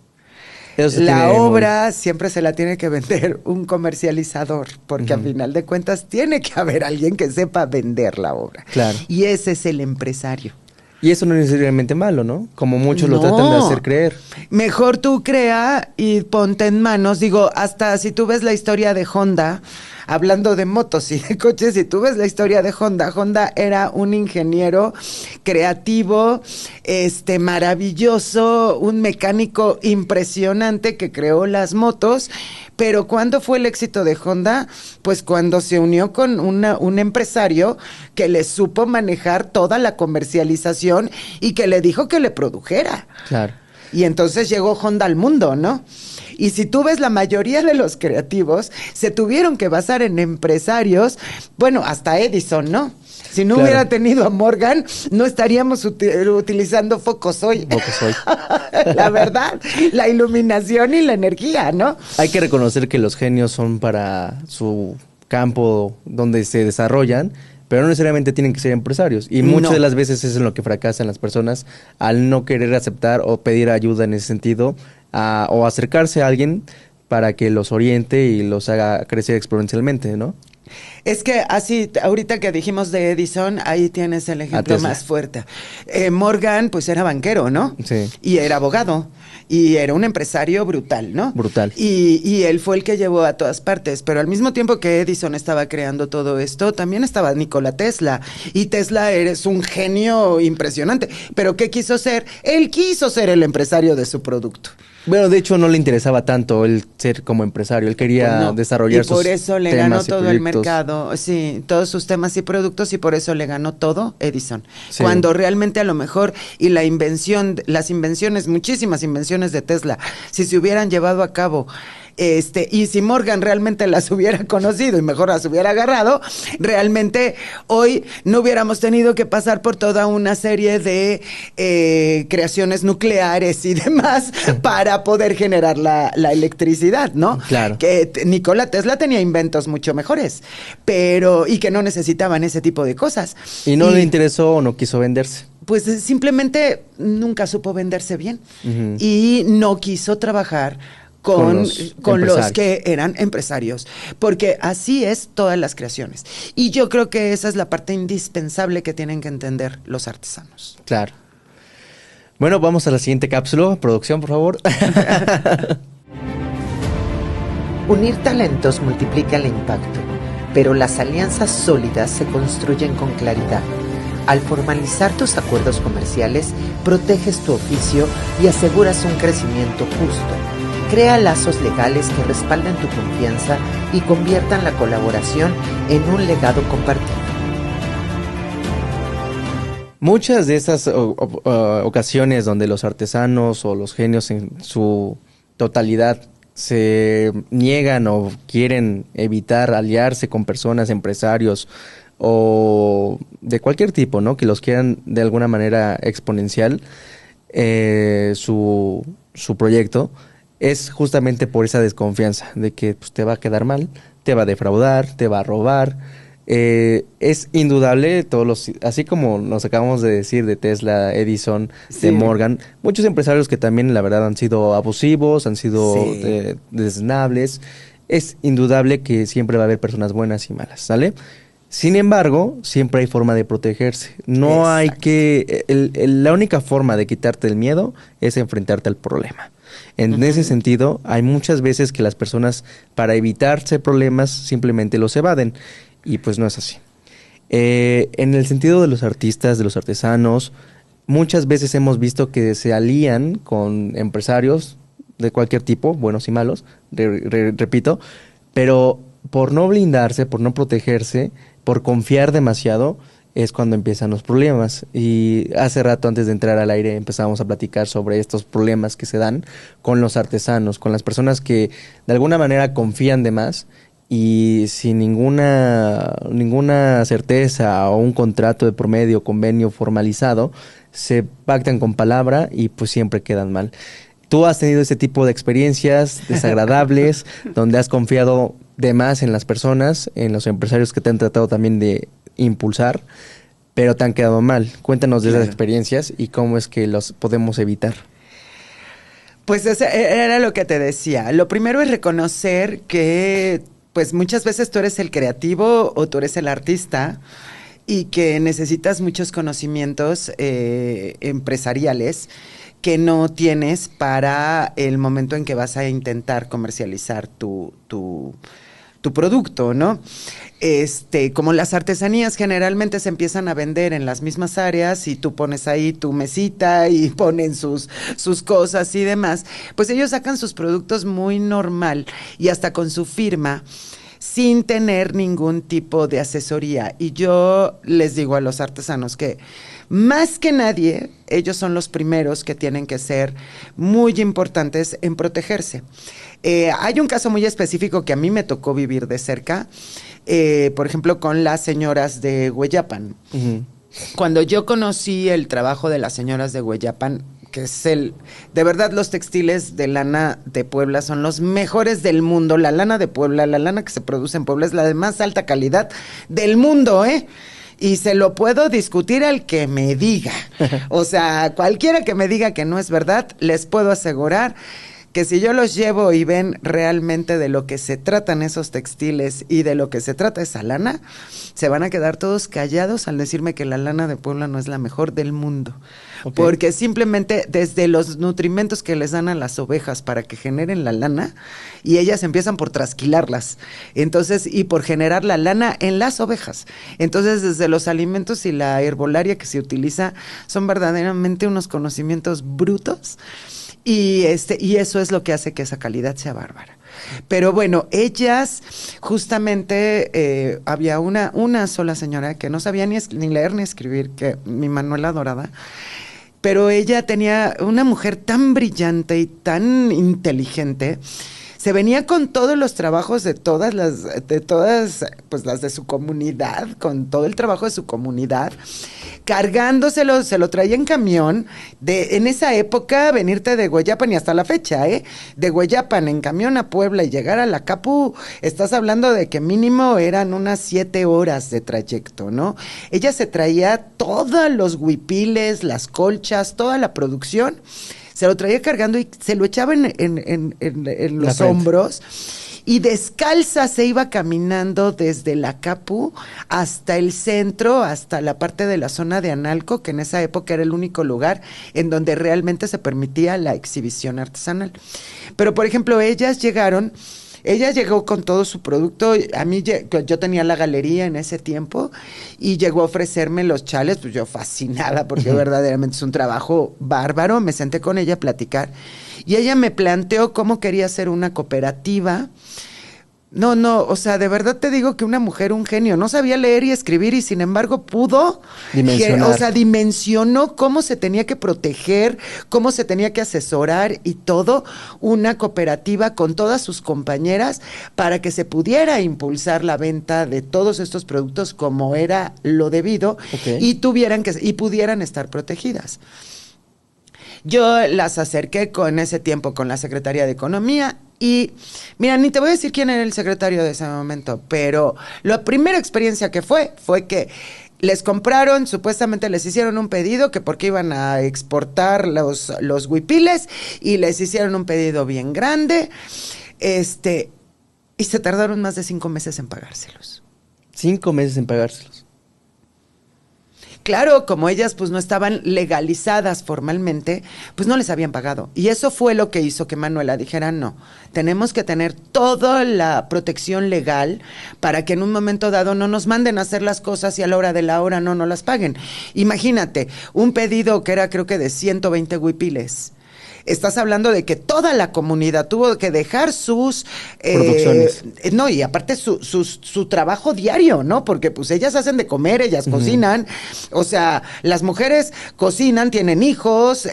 Eso La tiene obra siempre se la tiene que vender un comercializador, porque a final de cuentas tiene que haber alguien que sepa vender la obra. Claro. Y ese es el empresario. Y eso no es necesariamente malo, ¿no? Como muchos lo No. tratan de hacer creer. Mejor tú crea y ponte en manos. Digo, hasta si tú ves la historia de Honda, hablando de motos y de coches, si tú ves la historia de Honda, Honda era un ingeniero creativo, maravilloso, un mecánico impresionante que creó las motos. Pero ¿cuándo fue el éxito de Honda? Pues cuando se unió con un empresario que le supo manejar toda la comercialización y que le dijo que le produjera. Claro. Y entonces llegó Honda al mundo, ¿no? Y si tú ves, la mayoría de los creativos se tuvieron que basar en empresarios, bueno, hasta Edison, ¿no? Si no hubiera tenido a Morgan, no estaríamos utilizando focos hoy. Focos hoy. La verdad, la iluminación y la energía, ¿no? Hay que reconocer que los genios son para su campo donde se desarrollan, pero no necesariamente tienen que ser empresarios. Y muchas de las veces es en lo que fracasan las personas al no querer aceptar o pedir ayuda en ese sentido, o acercarse a alguien para que los oriente y los haga crecer exponencialmente, ¿no? Es que así, ahorita que dijimos de Edison, ahí tienes el ejemplo más fuerte. Morgan, pues era banquero, ¿no? Sí. Y era abogado. Y era un empresario brutal, ¿no? Brutal. Y él fue el que llevó a todas partes. Pero al mismo tiempo que Edison estaba creando todo esto, también estaba Nikola Tesla. Y Tesla es un genio impresionante. ¿Pero qué quiso ser? Él quiso ser el empresario de su producto. Bueno, de hecho no le interesaba tanto el ser como empresario, él quería desarrollar sus temas y por eso le ganó todo el mercado, sí, todos sus temas y productos, y por eso le ganó todo Edison. Sí. Cuando realmente a lo mejor, y las invenciones, muchísimas invenciones de Tesla, si se hubieran llevado a cabo, y si Morgan realmente las hubiera conocido y mejor las hubiera agarrado, realmente hoy no hubiéramos tenido que pasar por toda una serie de creaciones nucleares y demás para poder generar la electricidad, ¿no? Claro. Que Nikola Tesla tenía inventos mucho mejores, y que no necesitaban ese tipo de cosas. ¿Y no le interesó o no quiso venderse? Pues simplemente nunca supo venderse bien y no quiso trabajar con los que eran empresarios, porque así es todas las creaciones. Y yo creo que esa es la parte indispensable que tienen que entender los artesanos. Claro. Bueno, vamos a la siguiente cápsula. Producción, por favor. Unir talentos multiplica el impacto, pero las alianzas sólidas se construyen con claridad. Al formalizar tus acuerdos comerciales, proteges tu oficio y aseguras un crecimiento justo. Crea lazos legales que respalden tu confianza y conviertan la colaboración en un legado compartido. Muchas de esas ocasiones donde los artesanos o los genios en su totalidad se niegan o quieren evitar aliarse con personas, empresarios o de cualquier tipo, ¿no? Que los quieran de alguna manera exponencial su proyecto, es justamente por esa desconfianza de que pues, te va a quedar mal, te va a defraudar, te va a robar. Es indudable, así como nos acabamos de decir de Tesla, Edison, de Morgan, muchos empresarios que también la verdad han sido abusivos, han sido desnables. Es indudable que siempre va a haber personas buenas y malas, ¿sale? Sin embargo, siempre hay forma de protegerse. No hay que... la única forma de quitarte el miedo es enfrentarte al problema. En ese sentido, hay muchas veces que las personas, para evitarse problemas, simplemente los evaden. Y pues no es así. En el sentido de los artistas, de los artesanos, muchas veces hemos visto que se alían con empresarios de cualquier tipo, buenos y malos, repito, pero por no blindarse, por no protegerse, por confiar demasiado, es cuando empiezan los problemas. Y hace rato, antes de entrar al aire, empezamos a platicar sobre estos problemas que se dan con los artesanos, con las personas que de alguna manera confían de más y sin ninguna certeza o un contrato de promedio, convenio formalizado, se pactan con palabra y pues siempre quedan mal. ¿Tú has tenido ese tipo de experiencias desagradables donde has confiado de más en las personas, en los empresarios que te han tratado también de impulsar, pero te han quedado mal? Cuéntanos de esas experiencias y cómo es que los podemos evitar. Pues era lo que te decía. Lo primero es reconocer que pues muchas veces tú eres el creativo o tú eres el artista y que necesitas muchos conocimientos empresariales que no tienes para el momento en que vas a intentar comercializar tu producto, ¿no? Como las artesanías generalmente se empiezan a vender en las mismas áreas y tú pones ahí tu mesita y ponen sus cosas y demás, pues ellos sacan sus productos muy normal y hasta con su firma, sin tener ningún tipo de asesoría. Y yo les digo a los artesanos que más que nadie, ellos son los primeros que tienen que ser muy importantes en protegerse. Hay un caso muy específico que a mí me tocó vivir de cerca, por ejemplo, con las señoras de Hueyapan. Uh-huh. Cuando yo conocí el trabajo de las señoras de Hueyapan, que es de verdad los textiles de lana de Puebla son los mejores del mundo. La lana de Puebla, la lana que se produce en Puebla es la de más alta calidad del mundo, ¿eh? Y se lo puedo discutir al que me diga. O sea, cualquiera que me diga que no es verdad, les puedo asegurar que si yo los llevo y ven realmente de lo que se tratan esos textiles y de lo que se trata esa lana, se van a quedar todos callados al decirme que la lana de Puebla no es la mejor del mundo. Okay. Porque simplemente desde los nutrimentos que les dan a las ovejas para que generen la lana, y ellas empiezan por trasquilarlas, entonces, y por generar la lana en las ovejas. Entonces, desde los alimentos y la herbolaria que se utiliza, son verdaderamente unos conocimientos brutos. Y eso es lo que hace que esa calidad sea bárbara. Pero bueno, ellas, justamente, había una sola señora que no sabía ni leer ni escribir, que mi Manuela Dorada, pero ella tenía una mujer tan brillante y tan inteligente. Se venía con todos los trabajos de todas, pues las de su comunidad, con todo el trabajo de su comunidad, cargándoselo, se lo traía en camión, en esa época venirte de Hueyapan y hasta la fecha, de Hueyapan en camión a Puebla y llegar a la Capu, estás hablando de que mínimo eran unas 7 horas de trayecto, ¿no? Ella se traía todos los huipiles, las colchas, toda la producción, se lo traía cargando y se lo echaba en los hombros y descalza se iba caminando desde la Capu hasta el centro, hasta la parte de la zona de Analco, que en esa época era el único lugar en donde realmente se permitía la exhibición artesanal. Pero, por ejemplo, ella llegó con todo su producto. A mí, yo tenía la galería en ese tiempo y llegó a ofrecerme los chales, pues yo fascinada porque verdaderamente es un trabajo bárbaro. Me senté con ella a platicar y ella me planteó cómo quería hacer una cooperativa. No, o sea, de verdad te digo que una mujer, un genio, no sabía leer y escribir y sin embargo pudo dimensionó cómo se tenía que proteger, cómo se tenía que asesorar y todo, una cooperativa con todas sus compañeras para que se pudiera impulsar la venta de todos estos productos como era lo debido, okay, y pudieran estar protegidas. Yo las acerqué en ese tiempo con la Secretaría de Economía y, mira, ni te voy a decir quién era el secretario de ese momento, pero la primera experiencia que fue que les compraron, supuestamente les hicieron un pedido que porque iban a exportar los huipiles y les hicieron un pedido bien grande, y se tardaron más de 5 meses en pagárselos. 5 meses en pagárselos. Claro, como ellas pues no estaban legalizadas formalmente, pues no les habían pagado. Y eso fue lo que hizo que Manuela dijera, no, tenemos que tener toda la protección legal para que en un momento dado no nos manden a hacer las cosas y a la hora de la hora no las paguen. Imagínate, un pedido que era creo que de 120 huipiles. Estás hablando de que toda la comunidad tuvo que dejar sus producciones. No, y aparte su trabajo diario, ¿no? Porque pues ellas hacen de comer, ellas cocinan. O sea, las mujeres cocinan, tienen hijos,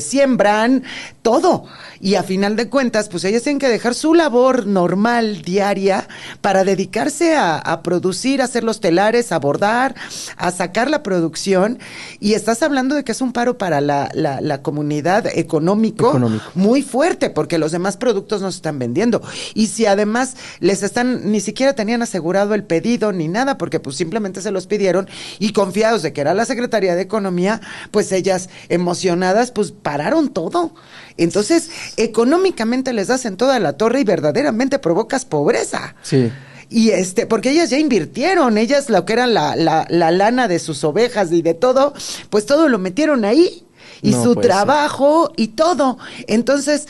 siembran, todo. Y a final de cuentas, pues ellas tienen que dejar su labor normal, diaria, para dedicarse a producir, a hacer los telares, a bordar, a sacar la producción. Y estás hablando de que es un paro para la comunidad económica, económico muy fuerte, porque los demás productos no se están vendiendo. Y si además ni siquiera tenían asegurado el pedido ni nada, porque pues simplemente se los pidieron y confiados de que era la Secretaría de Economía, pues ellas emocionadas, pues pararon todo. Entonces, económicamente les das en toda la torre y verdaderamente provocas pobreza. Sí. Y porque ellas ya invirtieron, ellas lo que era la lana de sus ovejas y de todo, pues todo lo metieron ahí. Y su trabajo y todo. Entonces,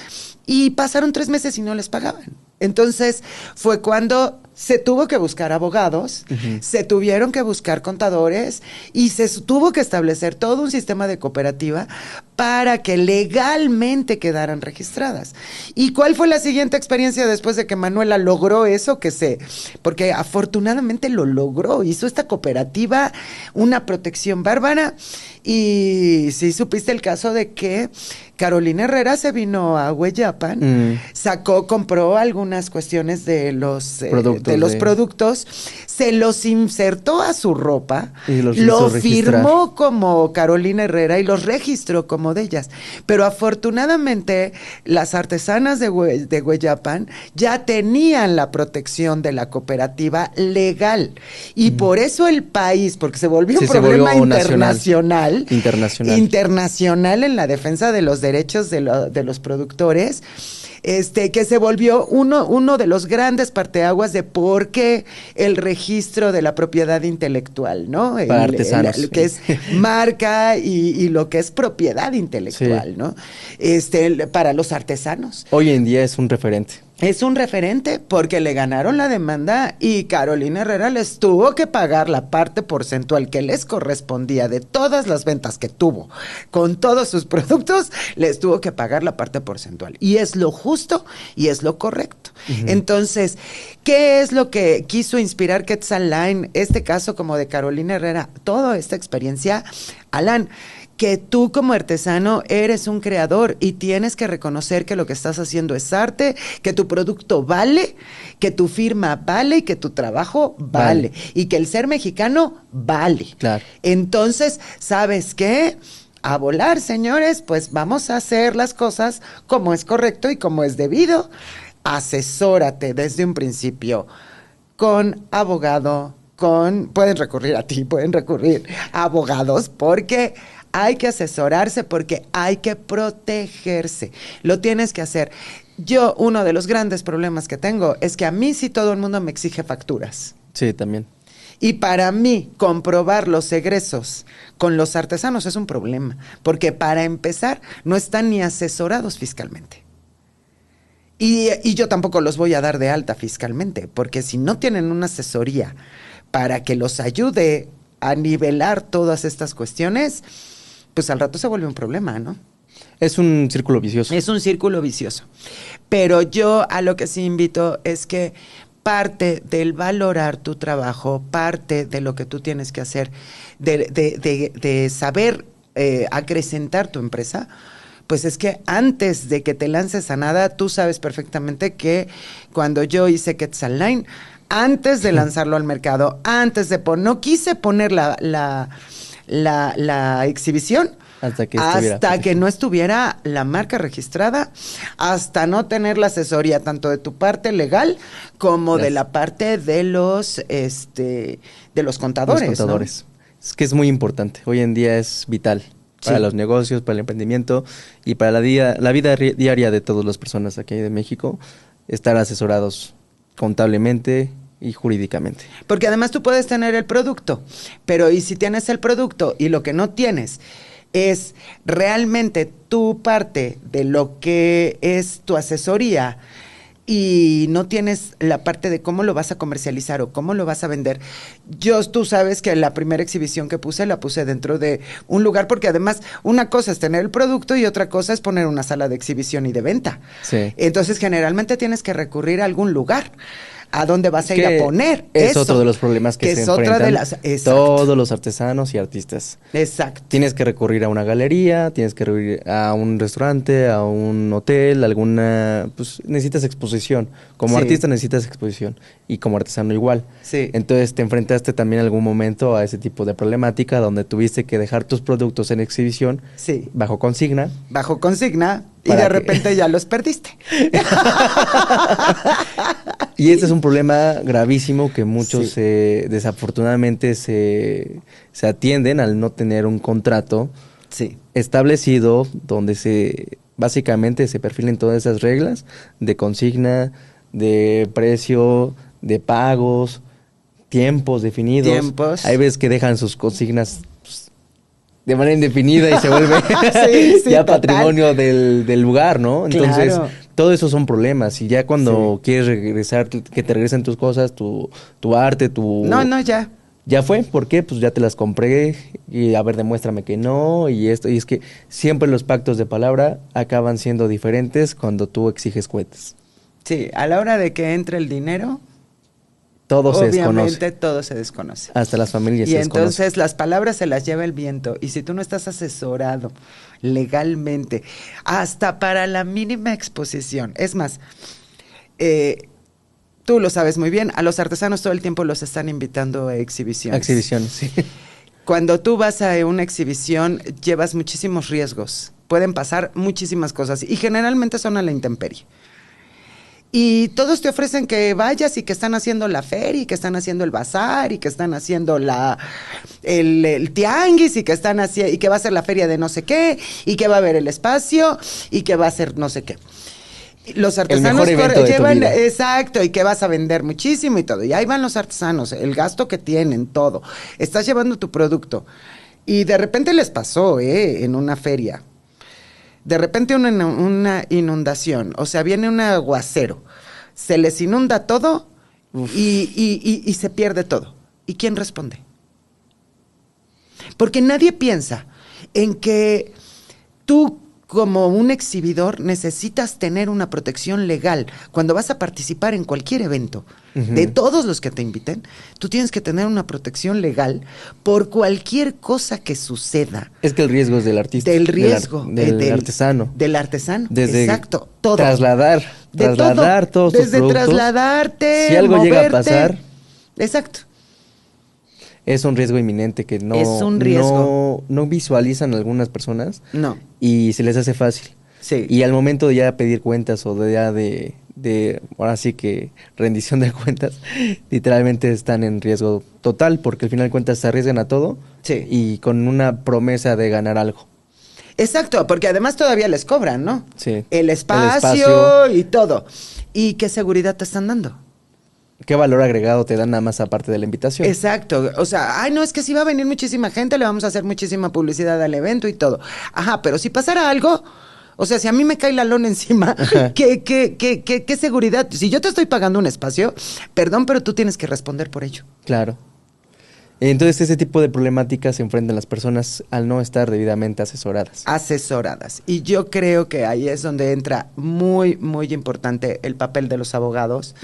y pasaron 3 meses y no les pagaban. Entonces, fue cuando se tuvo que buscar abogados, se tuvieron que buscar contadores y se tuvo que establecer todo un sistema de cooperativa para que legalmente quedaran registradas. ¿Y cuál fue la siguiente experiencia después de que Manuela logró eso? Porque afortunadamente lo logró, hizo esta cooperativa una protección bárbara. Y sí supiste el caso de que Carolina Herrera se vino a Hueyapan, compró algunas cuestiones de los productos, se los insertó a su ropa, lo firmó como Carolina Herrera y los registró como de ellas. Pero afortunadamente las artesanas de Hueyapan ya tenían la protección de la cooperativa legal. Y por eso el país, porque se volvió un problema internacional en la defensa de los derechos de los productores, que se volvió uno de los grandes parteaguas de por qué el registro de la propiedad intelectual, ¿no? Para artesanos. Que es marca y lo que es propiedad intelectual, ¿no? Para los artesanos. Hoy en día es un referente. Es un referente porque le ganaron la demanda y Carolina Herrera les tuvo que pagar la parte porcentual que les correspondía de todas las ventas que tuvo con todos sus productos, les tuvo que pagar la parte porcentual. Y es lo justo y es lo correcto. Entonces, ¿qué es lo que quiso inspirar Quetzal Line? Este caso como de Carolina Herrera, toda esta experiencia, Alan, que tú como artesano eres un creador y tienes que reconocer que lo que estás haciendo es arte, que tu producto vale, que tu firma vale y que tu trabajo vale. Y que el ser mexicano vale. Claro. Entonces, ¿sabes qué? A volar, señores, pues vamos a hacer las cosas como es correcto y como es debido. Asesórate desde un principio con abogado, pueden recurrir a ti, pueden recurrir a abogados, porque hay que asesorarse, porque hay que protegerse. Lo tienes que hacer. Yo, uno de los grandes problemas que tengo es que a mí sí todo el mundo me exige facturas. Sí, también. Y para mí, comprobar los egresos con los artesanos es un problema, porque para empezar, no están ni asesorados fiscalmente. Y yo tampoco los voy a dar de alta fiscalmente, porque si no tienen una asesoría para que los ayude a nivelar todas estas cuestiones, pues al rato se vuelve un problema, ¿no? Es un círculo vicioso. Es un círculo vicioso. Pero yo a lo que sí invito es que parte del valorar tu trabajo, parte de lo que tú tienes que hacer, de saber acrecentar tu empresa, pues es que antes de que te lances a nada, tú sabes perfectamente que cuando yo hice Quetzal Line, antes de lanzarlo al mercado, no quise poner la exhibición hasta que no estuviera la marca registrada, hasta no tener la asesoría tanto de tu parte legal como de la parte de los contadores. ¿No? Es que es muy importante. Hoy en día es vital para los negocios, para el emprendimiento y para la vida diaria de todas las personas aquí de México, estar asesorados contablemente y jurídicamente. Porque además tú puedes tener el producto, pero ¿y si tienes el producto y lo que no tienes es realmente tu parte de lo que es tu asesoría y no tienes la parte de cómo lo vas a comercializar o cómo lo vas a vender? Tú sabes que la primera exhibición que la puse dentro de un lugar, porque además una cosa es tener el producto y otra cosa es poner una sala de exhibición y de venta. Sí. Entonces generalmente tienes que recurrir a algún lugar a dónde vas a ir Que a poner. es eso, otro de los problemas que se es otra de enfrentan las... todos los artesanos y artistas. Exacto. Tienes que recurrir a una galería, tienes que recurrir a un restaurante, a un hotel, alguna... Pues necesitas exposición. Como Sí. artista necesitas exposición y como artesano igual. Sí. Entonces te enfrentaste también en algún momento a ese tipo de problemática donde tuviste que dejar tus productos en exhibición Sí. bajo consigna. Bajo consigna y ¿Para de qué? repente ya los perdiste. Y este es un problema gravísimo que muchos Sí. desafortunadamente se atienden al no tener un contrato Sí. establecido donde básicamente se perfilen todas esas reglas de consigna, de precio, de pagos, tiempos definidos. Tiempos. Hay veces que dejan sus consignas pues, de manera indefinida y se vuelve Sí, sí, ya total. patrimonio del lugar, ¿no? Entonces, Claro. todo eso son problemas. Y ya cuando quieres regresar, que te regresen tus cosas, tu arte, No, ya. ya fue, ¿por qué? Pues ya te las compré y a ver, demuéstrame que no y esto. Y es que siempre los pactos de palabra acaban siendo diferentes cuando tú exiges cuentas. Sí, a la hora de que entre el dinero, Todo se obviamente desconoce. todo se desconoce. Hasta las familias Y se desconocen. entonces las palabras se las lleva el viento. Y si tú no estás asesorado legalmente, hasta para la mínima exposición, es más, tú lo sabes muy bien, a los artesanos todo el tiempo los están invitando a exhibiciones. Exhibiciones, sí. Cuando tú vas a una exhibición, llevas muchísimos riesgos. Pueden pasar muchísimas cosas y generalmente son a la intemperie. Y todos te ofrecen que vayas y que están haciendo la feria y que están haciendo el bazar y que están haciendo el tianguis y que están haciendo, y que va a ser la feria de no sé qué y que va a haber el espacio y que va a ser no sé qué. Los artesanos mejor evento de tu llevan, vida. exacto, y que vas a vender muchísimo y todo. Y ahí van los artesanos, el gasto que tienen, todo. Estás llevando tu producto. Y de repente les pasó, en una feria. De repente una inundación, o sea, viene un aguacero, se les inunda todo y se pierde todo. ¿Y quién responde? Porque nadie piensa en que tú como un exhibidor necesitas tener una protección legal. Cuando vas a participar en cualquier evento, de todos los que te inviten, tú tienes que tener una protección legal por cualquier cosa que suceda. Es que el riesgo es del artista. Del riesgo. Del artesano. Del artesano. Desde exacto. Todo. Trasladar todos tus Desde productos. trasladarte, Si algo llega a moverte. pasar, Exacto. es un riesgo inminente que Es un riesgo. no visualizan algunas personas No. y se les hace fácil. Sí. Y al momento de ya pedir cuentas o de ya ahora sí que rendición de cuentas, literalmente están en riesgo total porque al final de cuentas se arriesgan a todo Sí. y con una promesa de ganar algo. Exacto, porque además todavía les cobran, ¿no? Sí. El espacio, espacio. y todo. ¿Y qué seguridad te están dando? ¿Qué valor agregado te dan nada más aparte de la invitación? Exacto. O sea, ay, no, es que si va a venir muchísima gente, le vamos a hacer muchísima publicidad al evento y todo. Ajá, pero si pasara algo, o sea, si a mí me cae la lona encima, ¿qué seguridad? Si yo te estoy pagando un espacio, perdón, pero tú tienes que responder por ello. Claro. Entonces ese tipo de problemáticas se enfrentan las personas al no estar debidamente asesoradas. Asesoradas. Y yo creo que ahí es donde entra muy, muy importante el papel de los abogados.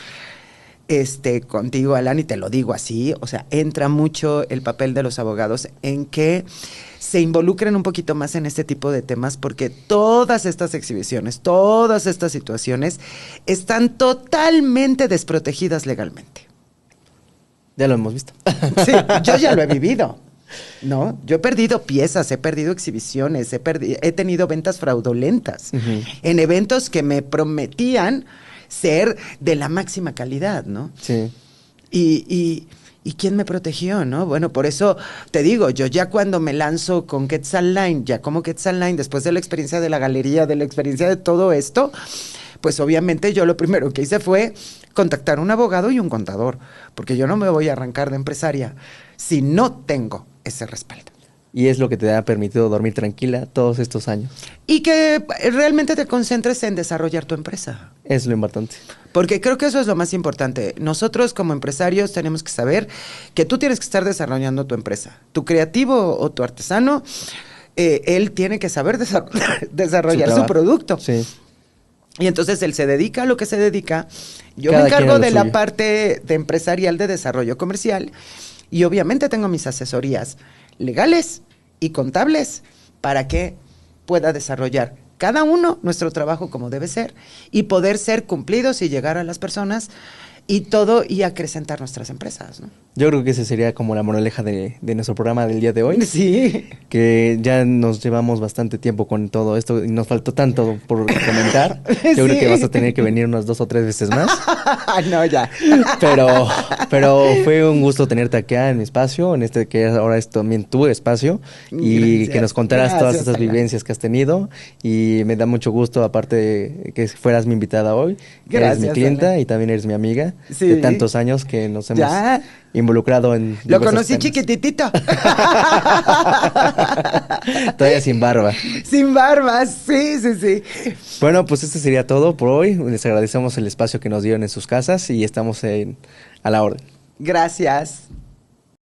Contigo, Alan, y te lo digo así, o sea, entra mucho el papel de los abogados en que se involucren un poquito más en este tipo de temas porque todas estas exhibiciones, todas estas situaciones están totalmente desprotegidas legalmente. Ya lo hemos visto. Sí, yo ya lo he vivido, ¿no? Yo he perdido piezas, he perdido exhibiciones, he tenido ventas fraudulentas en eventos que me prometían ser de la máxima calidad, ¿no? Sí. ¿Y quién me protegió, no? Bueno, por eso te digo, yo ya cuando me lanzo con Quetzal Line, ya como Quetzal Line, después de la experiencia de la galería, de la experiencia de todo esto, pues obviamente yo lo primero que hice fue contactar a un abogado y un contador, porque yo no me voy a arrancar de empresaria si no tengo ese respaldo. Y es lo que te ha permitido dormir tranquila todos estos años. Y que realmente te concentres en desarrollar tu empresa. Es lo importante. Porque creo que eso es lo más importante. Nosotros como empresarios tenemos que saber que tú tienes que estar desarrollando tu empresa. Tu creativo o tu artesano, él tiene que saber desarrollar su producto. Sí. Y entonces él se dedica a lo que se dedica. Yo Cada me quien a encargo lo de la suyo. parte de empresarial de desarrollo comercial. Y obviamente tengo mis asesorías legales y contables para que pueda desarrollar cada uno nuestro trabajo como debe ser y poder ser cumplidos y llegar a las personas y todo y acrecentar nuestras empresas, ¿no? Yo creo que ese sería como la moraleja de nuestro programa del día de hoy. Sí. Que ya nos llevamos bastante tiempo con todo esto y nos faltó tanto por comentar. Yo creo Sí. que vas a tener que venir unas 2 o 3 veces más. No, ya. Pero fue un gusto tenerte acá en mi espacio, en este que ahora es también tu espacio, y Gracias. que nos contaras todas Gracias, estas Alan. vivencias que has tenido. Y me da mucho gusto, aparte de que fueras mi invitada hoy. Eres mi Gracias, clienta Alan. y también eres mi amiga Sí. de tantos años que nos hemos Ya. involucrado en Lo diversos conocí temas. chiquititito. Todavía sin barba. Sin barbas, sí, sí, sí. Bueno, pues esto sería todo por hoy. Les agradecemos el espacio que nos dieron en sus casas y estamos a la orden. Gracias.